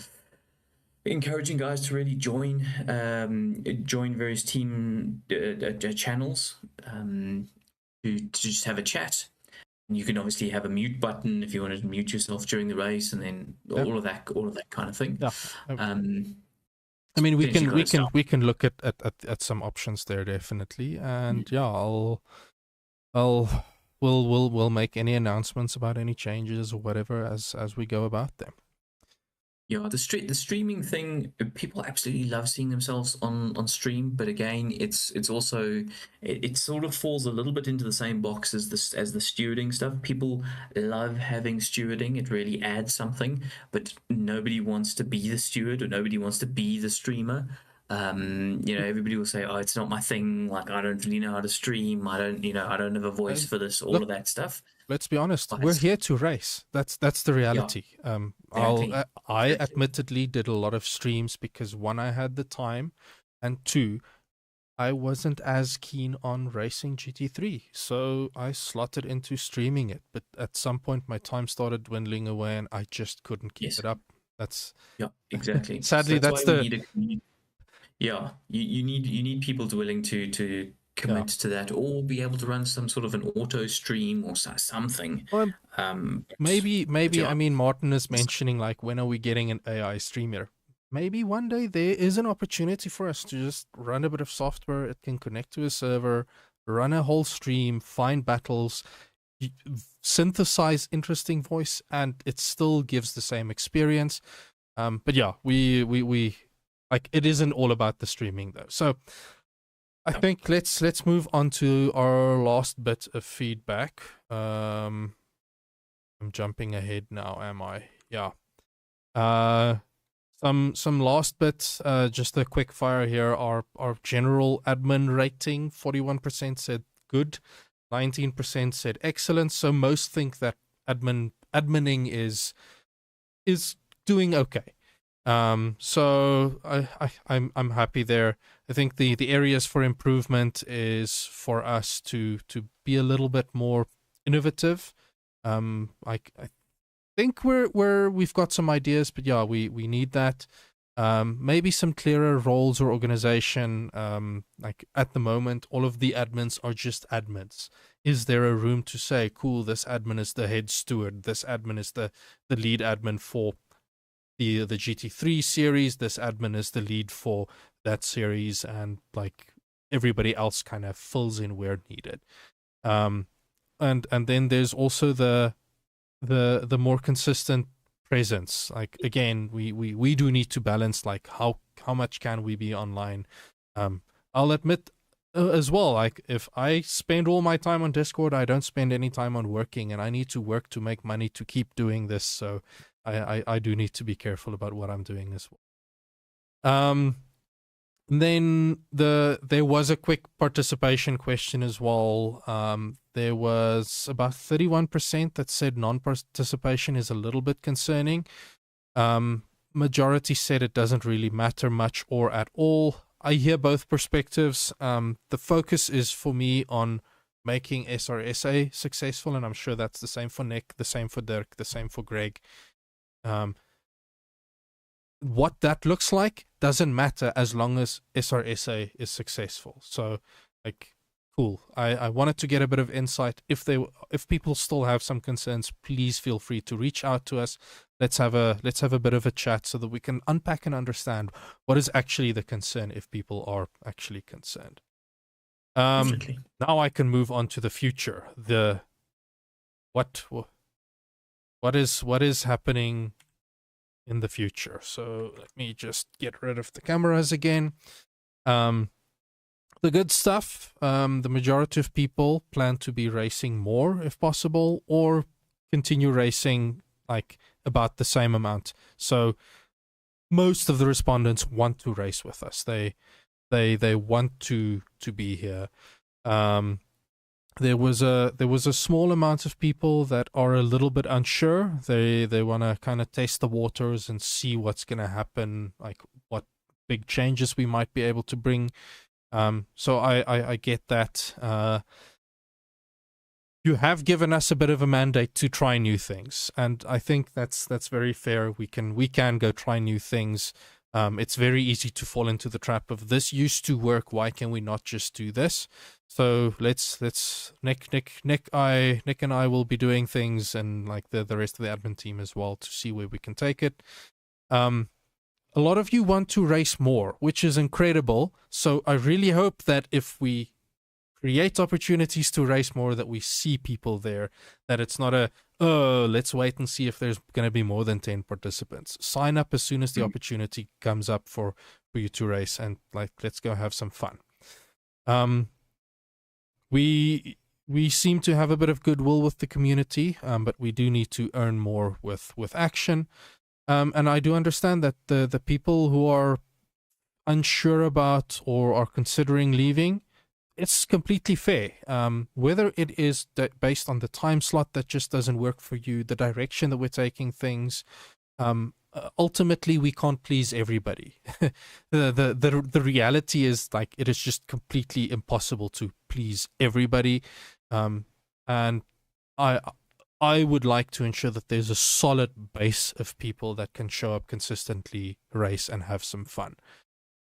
encouraging guys to really join various team channels to just have a chat. And you can obviously have a mute button if you want to mute yourself during the race, and then all of that kind of thing. Yeah. I mean, we can look at some options there, definitely, and we'll make any announcements about any changes or whatever as we go about them. Yeah, the streaming thing, people absolutely love seeing themselves on stream, but again, it's also it sort of falls a little bit into the same box as the stewarding stuff. People love having stewarding; it really adds something, but nobody wants to be the steward, or nobody wants to be the streamer. Everybody will say, "Oh, it's not my thing. Like, I don't really know how to stream. I don't have a voice for this. All of that stuff." Let's be honest. We're here to race. That's the reality. Yeah, exactly. I admittedly did a lot of streams because, one, I had the time, and two, I wasn't as keen on racing GT3, so I slotted into streaming it. But at some point, my time started dwindling away, and I just couldn't keep it up. Exactly. Sadly, so you need people willing to commit to that, or be able to run some sort of an auto stream or something. Well, maybe I mean, Martin is mentioning, like, when are we getting an AI streamer? Maybe one day there is an opportunity for us to just run a bit of software. It can connect to a server, run a whole stream, find battles, synthesize interesting voice, and it still gives the same experience. But yeah, we like, it isn't all about the streaming though. So I think let's move on to our last bit of feedback. I'm jumping ahead now, am I? Yeah. Some last bits. Just a quick fire here. Our general admin rating: 41% said good, 19% said excellent. So most think that adminning is doing okay. So I'm happy there. I think the areas for improvement is for us to be a little bit more innovative. I think we've got some ideas, but yeah, we need that. Maybe some clearer roles or organization. Like, at the moment, all of the admins are just admins. Is there a room to say, cool, this admin is the head steward, this admin is the lead admin for the GT3 series, this admin is the lead for that series, and like, everybody else kind of fills in where needed. And then there's also the more consistent presence. Like, again, we do need to balance, like, how much can we be online. I'll admit as well, like, if I spend all my time on Discord, I don't spend any time on working, and I need to work to make money to keep doing this, so I do need to be careful about what I'm doing as well. Then there was a quick participation question as well. There was about 31% that said non-participation is a little bit concerning. Majority said it doesn't really matter much or at all. I hear both perspectives. The focus is for me on making SRSA successful, and I'm sure that's the same for Nick, the same for Dirk, the same for Greg. What that looks like doesn't matter as long as SRSA is successful. So, like, cool. I wanted to get a bit of insight. If people still have some concerns, please feel free to reach out to us. Let's have a bit of a chat so that we can unpack and understand what is actually the concern, if people are actually concerned. Now I can move on to the future. What is happening in the future. So let me just get rid of the cameras again. The good stuff, the majority of people plan to be racing more if possible, or continue racing like about the same amount. So most of the respondents want to race with us. They want to be here. There was a small amount of people that are a little bit unsure. They want to kind of test the waters and see what's going to happen, like what big changes we might be able to bring. So I get that. You have given us a bit of a mandate to try new things, and I think that's very fair. We can go try new things. It's very easy to fall into the trap of this used to work. Why can we not just do this? So let's Nick and I will be doing things, and like the rest of the admin team as well, to see where we can take it. A lot of you want to race more, which is incredible. So I really hope that if we create opportunities to race more, that we see people there, that it's not let's wait and see if there's going to be more than 10 participants. Sign up as soon as the opportunity comes up for you to race, and like, let's go have some fun. We seem to have a bit of goodwill with the community, but we do need to earn more with action. And I do understand that the people who are unsure about or are considering leaving, it's completely fair. Whether it is that based on the time slot that just doesn't work for you, the direction that we're taking things, ultimately we can't please everybody. The reality is, like, it is just completely impossible to please everybody. And I would like to ensure that there's a solid base of people that can show up consistently, race, and have some fun.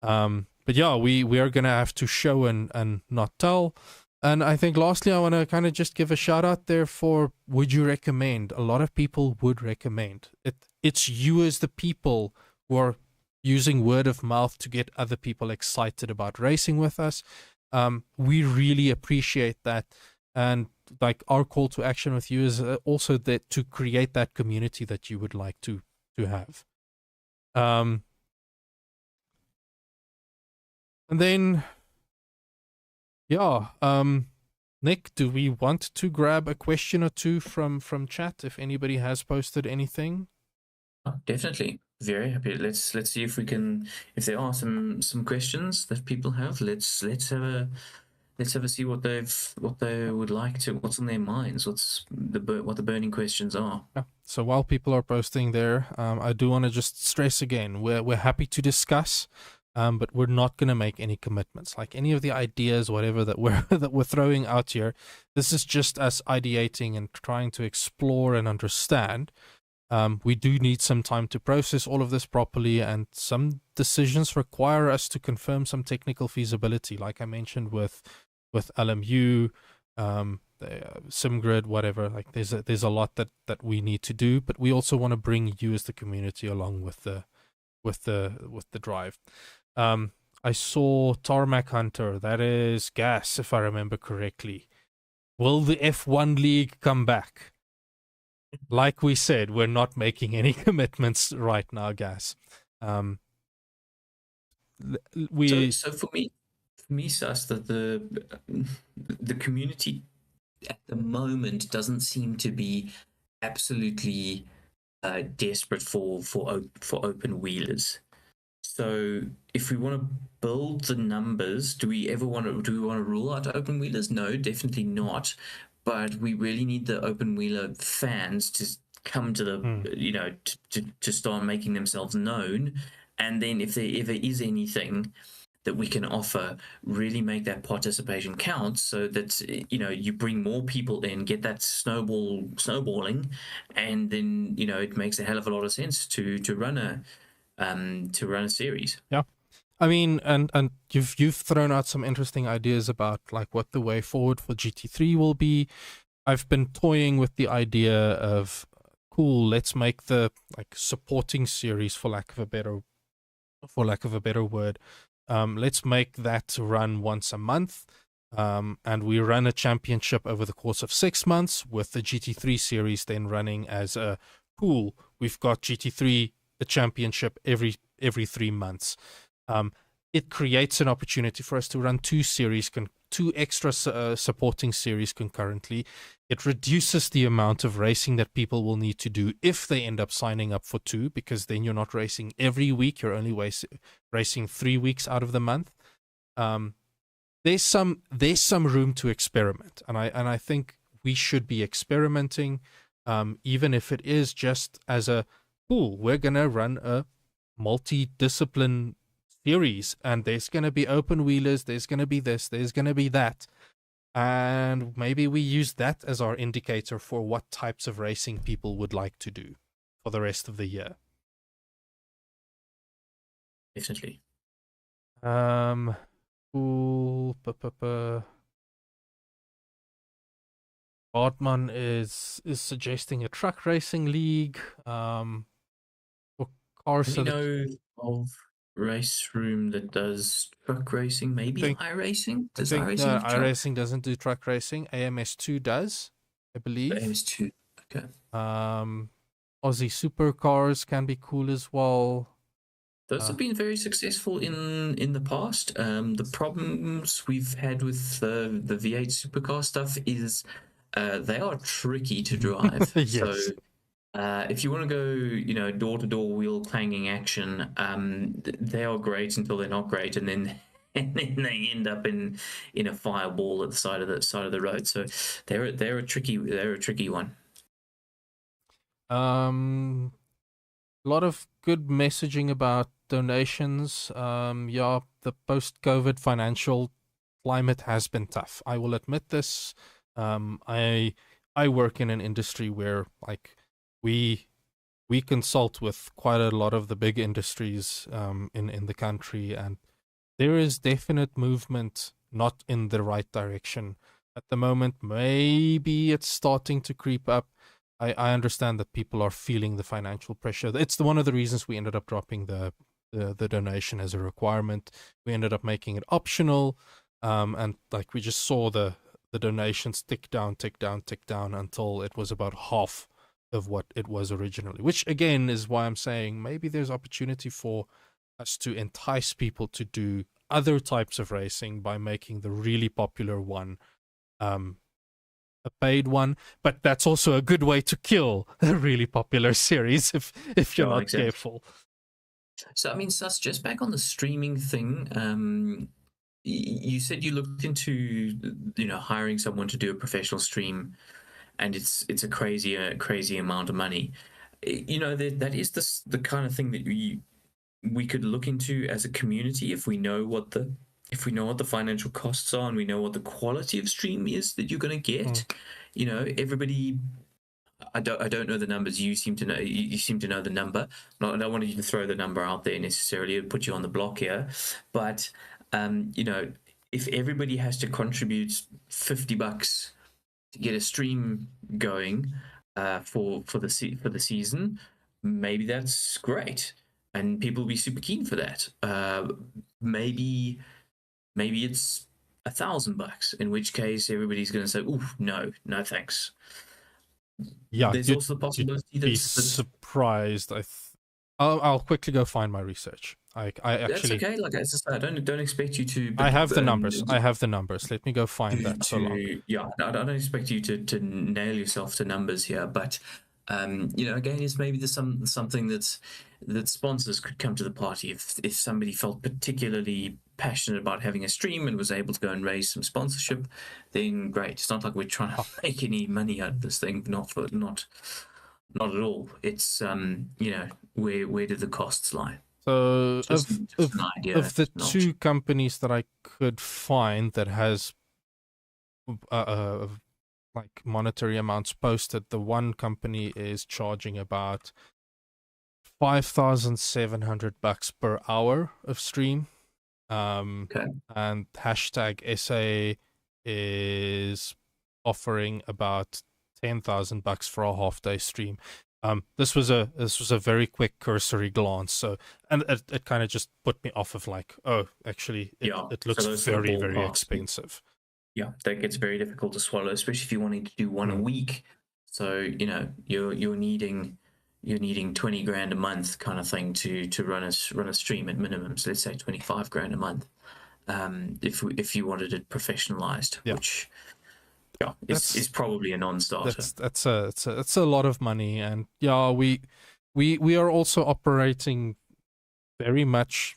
But yeah, we are going to have to show and not tell. And I think lastly, I want to kind of just give a shout out there for, would you recommend? A lot of people would recommend. It's you as the people who are using word of mouth to get other people excited about racing with us. We really appreciate that. And like, our call to action with you is also that to create that community that you would like to have. And then, yeah, Nick, do we want to grab a question or two from chat if anybody has posted anything? Oh, definitely. Very happy. Let's see if we can, if there are some questions that people have. Let's have a see what they would like to, what's on their minds, what the burning questions are. Yeah. So while people are posting there, I do want to just stress again, we're happy to discuss. But we're not going to make any commitments. Like, any of the ideas, whatever that we're throwing out here, this is just us ideating and trying to explore and understand. We do need some time to process all of this properly, and some decisions require us to confirm some technical feasibility, like I mentioned with LMU, SimGrid, whatever. Like, there's a lot that we need to do, but we also want to bring you as the community along with the drive. I saw Tarmac Hunter. That is gas, if I remember correctly. Will the F1 league come back? Like we said, we're not making any commitments right now, gas. We So for me, Sus, that the community at the moment doesn't seem to be absolutely desperate for open wheelers. So if we want to build the numbers, do we want to rule out open wheelers? No, definitely not. But we really need the open wheeler fans to come to the to start making themselves known. And then if there ever is anything that we can offer, really make that participation count, so that you bring more people in, get that snowballing, and then it makes a hell of a lot of sense to run a series. Yeah. I mean, and you've thrown out some interesting ideas about like what the way forward for GT3 will be. I've been toying with the idea of cool, let's make the like supporting series, for lack of a better word. Let's make that run once a month. And we run a championship over the course of 6 months, with the GT3 series then running as a cool. We've got GT3 the championship every 3 months. It creates an opportunity for us to run two extra supporting series concurrently. It reduces the amount of racing that people will need to do if they end up signing up for two, because then you're not racing every week. You're only racing 3 weeks out of the month. There's some room to experiment, and I think we should be experimenting, even if it is just as a cool. We're gonna run a multi-discipline series, and there's going to be open wheelers, there's going to be this, there's going to be that, and maybe we use that as our indicator for what types of racing people would like to do for the rest of the year. Definitely. Cool. Bartman is suggesting a truck racing league. For cars. Do we know of race room that does truck racing? Maybe iRacing? Does iRacing? No, iRacing doesn't do truck racing. AMS2 does, I believe. AMS2, okay. Aussie supercars can be cool as well. Those have been very successful in the past. The problems we've had with the V8 supercar stuff is they are tricky to drive. Yes. So if you want to go, door-to-door wheel clanging action, they are great until they're not great, and then they end up in a fireball at the side of the road. So they're a tricky one. A lot of good messaging about donations. Yeah, the post-COVID financial climate has been tough. I will admit this. I work in an industry where like we consult with quite a lot of the big industries in the country, and there is definite movement not in the right direction at the moment. Maybe it's starting to creep up. I understand that people are feeling the financial pressure. It's one of the reasons we ended up dropping the donation as a requirement. We ended up making it optional, and like we just saw the donations tick down until it was about half of what it was originally, which again is why I'm saying maybe there's opportunity for us to entice people to do other types of racing by making the really popular one a paid one. But that's also a good way to kill a really popular series if you're not careful. So I mean, Sus, just back on the streaming thing, you said you looked into hiring someone to do a professional stream, and it's a crazy amount of money. That is the kind of thing that we could look into as a community if we know what the financial costs are, and we know what the quality of stream is that you're going to get. Everybody. I don't know the numbers. You seem to know. You seem to know the number. I don't want you to throw the number out there necessarily and put you on the block here, but if everybody has to contribute $50 to get a stream going for the season, maybe that's great. and people will be super keen for that. Maybe it's $1,000, in which case everybody's going to say, "Ooh, no, no, thanks." Yeah, There's also the you'd possibility be that surprised. I'll quickly go find my research. I that's actually okay. Like as I said, I don't expect you to, I but have the numbers. I have the numbers. Let me go find that so long. yeah, I don't expect you to nail yourself to numbers here, but again, it's maybe there's something that sponsors could come to the party if somebody felt particularly passionate about having a stream and was able to go and raise some sponsorship, then great. It's not like we're trying to make any money out of this thing, not at all. It's where do the costs lie? So Just an idea. of the two companies that I could find that has like monetary amounts posted, the one company is charging about $5,700 per hour of stream. Okay. And hashtag SA is offering about $10,000 for a half day stream. This was a very quick cursory glance, so and it kind of just put me off of like, oh, actually it looks very expensive. Yeah, that gets very difficult to swallow, especially if you're wanting to do one a week. So you're needing 20 grand a month kind of thing to run a stream at minimum. So let's say 25 grand a month. If you wanted it professionalized, which is probably a non-starter. It's a lot of money, and yeah, we are also operating very much.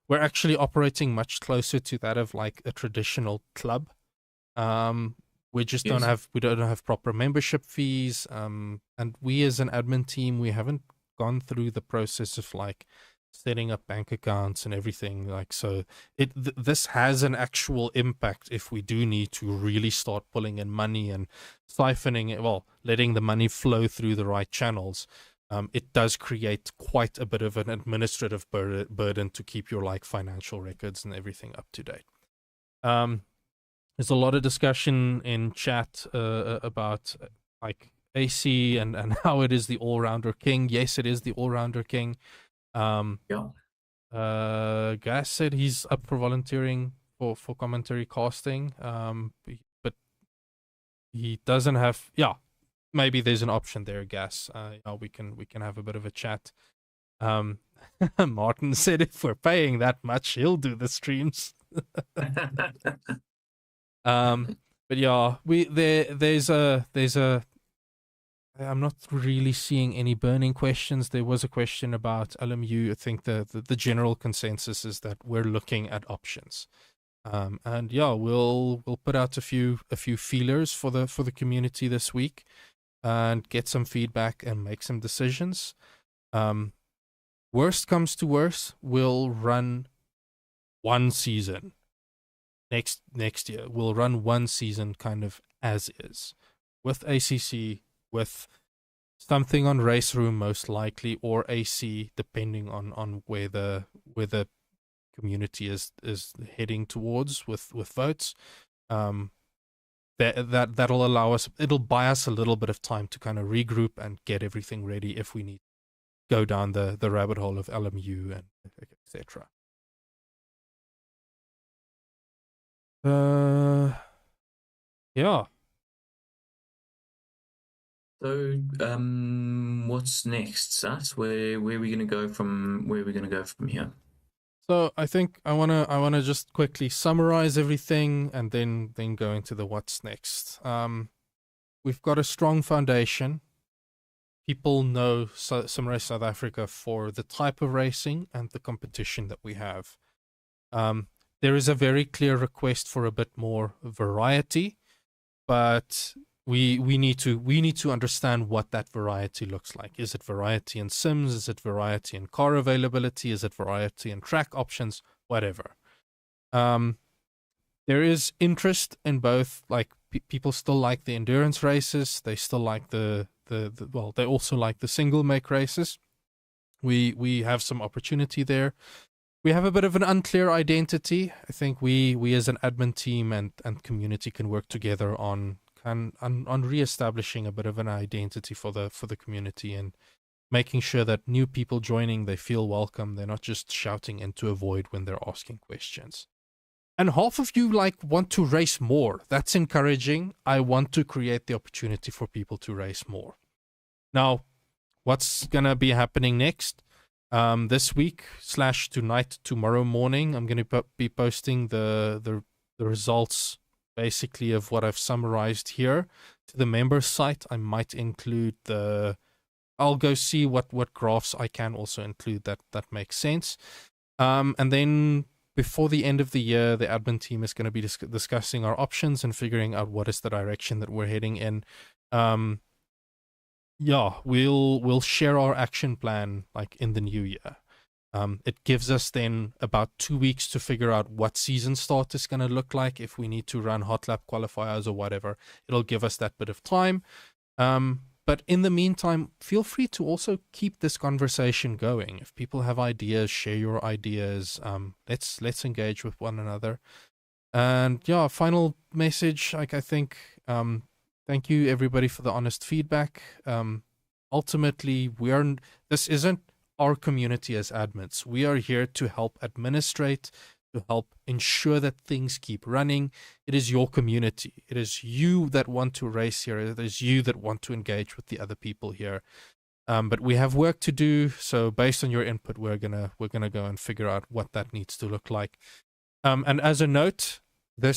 We're actually operating much closer to that of like a traditional club. We just don't have proper membership fees. And we as an admin team, we haven't gone through the process of like setting up bank accounts and everything. Like, so this has an actual impact if we do need to really start pulling in money and siphoning it, well, letting the money flow through the right channels. It does create quite a bit of an administrative burden to keep your like financial records and everything up to date. There's a lot of discussion in chat about like AC and how it is the all-rounder king. Yes, it is the all-rounder king. Gas said he's up for volunteering for commentary casting. But he doesn't have. Yeah, maybe there's an option there, Gas. We can have a bit of a chat. Martin said if we're paying that much, he'll do the streams. But yeah, there's a I'm not really seeing any burning questions. There was a question about LMU. I think the general consensus is that we're looking at options. And yeah, we'll put out a few feelers for the community this week and get some feedback and make some decisions. Worst comes to worst, we'll run one season. Next year, we'll run one season kind of as is, with ACC, with something on Race Room most likely, or AC, depending on where the community is heading towards with votes. That'll allow us. It'll buy us a little bit of time to kind of regroup and get everything ready if we need to go down the rabbit hole of LMU and etc. Yeah. So, what's next, Sat? Where are we gonna go from here? So I think I wanna just quickly summarize everything and then go into the what's next. We've got a strong foundation. People know SimRace South Africa for the type of racing and the competition that we have. There is a very clear request for a bit more variety, but we need to understand what that variety looks like. Is it variety in sims? Is it variety in car availability? Is it variety in track options? Whatever. There is interest in both. Like people still like the endurance races. They still like the they also like the single make races. We have some opportunity there. We have a bit of an unclear identity. I think we as an admin team and community can work together on reestablishing a bit of an identity for the community and making sure that new people joining, they feel welcome. They're not just shouting into a void when they're asking questions. And half of you want to race more. That's encouraging. I want to create the opportunity for people to race more. Now, what's going to be happening next? This week / tonight, tomorrow morning, I'm going to be posting the results, basically, of what I've summarized here to the members site. I might include I'll go see what graphs I can also include that makes sense. And then before the end of the year, the admin team is going to be discussing our options and figuring out what is the direction that we're heading in. We'll share our action plan in the new year. It gives us then about 2 weeks to figure out what season start is going to look like. If we need to run hot lap qualifiers or whatever, it'll give us that bit of time. But in the meantime, feel free to also keep this conversation going. If people have ideas, share your ideas. Let's engage with one another. And final message, I think, thank you everybody for the honest feedback. Ultimately, this isn't our community as admins. We are here to help administrate, to help ensure that things keep running. It is your community. It is you that want to race here. It is you that want to engage with the other people here. But we have work to do. So based on your input, we're gonna go and figure out what that needs to look like. And as a note, the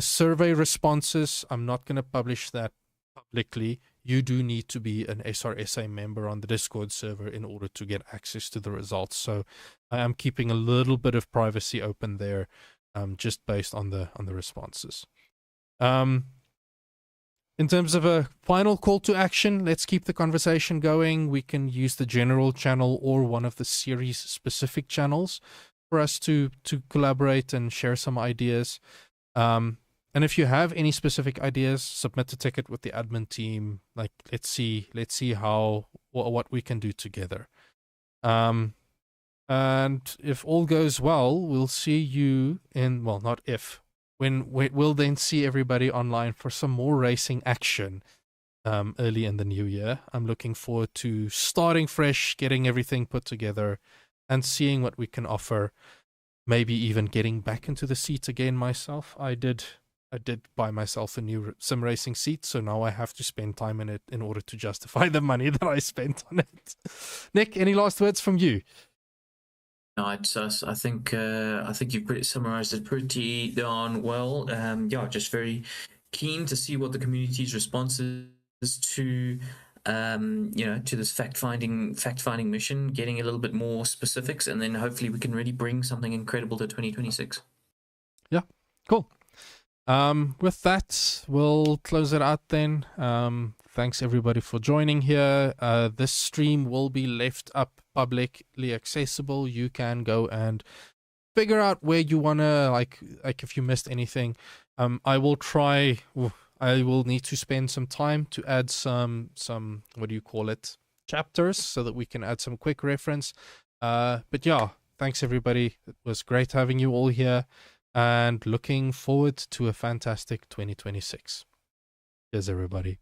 survey responses, I'm not gonna publish that publicly. You do need to be an SRSA member on the Discord server in order to get access to the results. So I am keeping a little bit of privacy open there, just based on the responses. In terms of a final call to action, let's keep the conversation going. We can use the general channel or one of the series specific channels for us to collaborate and share some ideas. And if you have any specific ideas, submit a ticket with the admin team. Let's see what we can do together. And if all goes well, we'll see you we'll then see everybody online for some more racing action early in the new year. I'm looking forward to starting fresh, getting everything put together, and seeing what we can offer. Maybe even getting back into the seat again myself. I did buy myself a new sim racing seat, so now I have to spend time in it in order to justify the money that I spent on it. Nick, any last words from you? No, I think you've summarized it pretty darn well. Just very keen to see what the community's response is to to this fact-finding mission, getting a little bit more specifics, and then hopefully we can really bring something incredible to 2026. Yeah, cool. With that, we'll close it out then. Thanks everybody for joining here. This stream will be left up publicly accessible. You can go and figure out where you wanna like if you missed anything. I will need to spend some time to add some chapters so that we can add some quick reference. But yeah, thanks everybody. It was great having you all here, and looking forward to a fantastic 2026. Cheers everybody.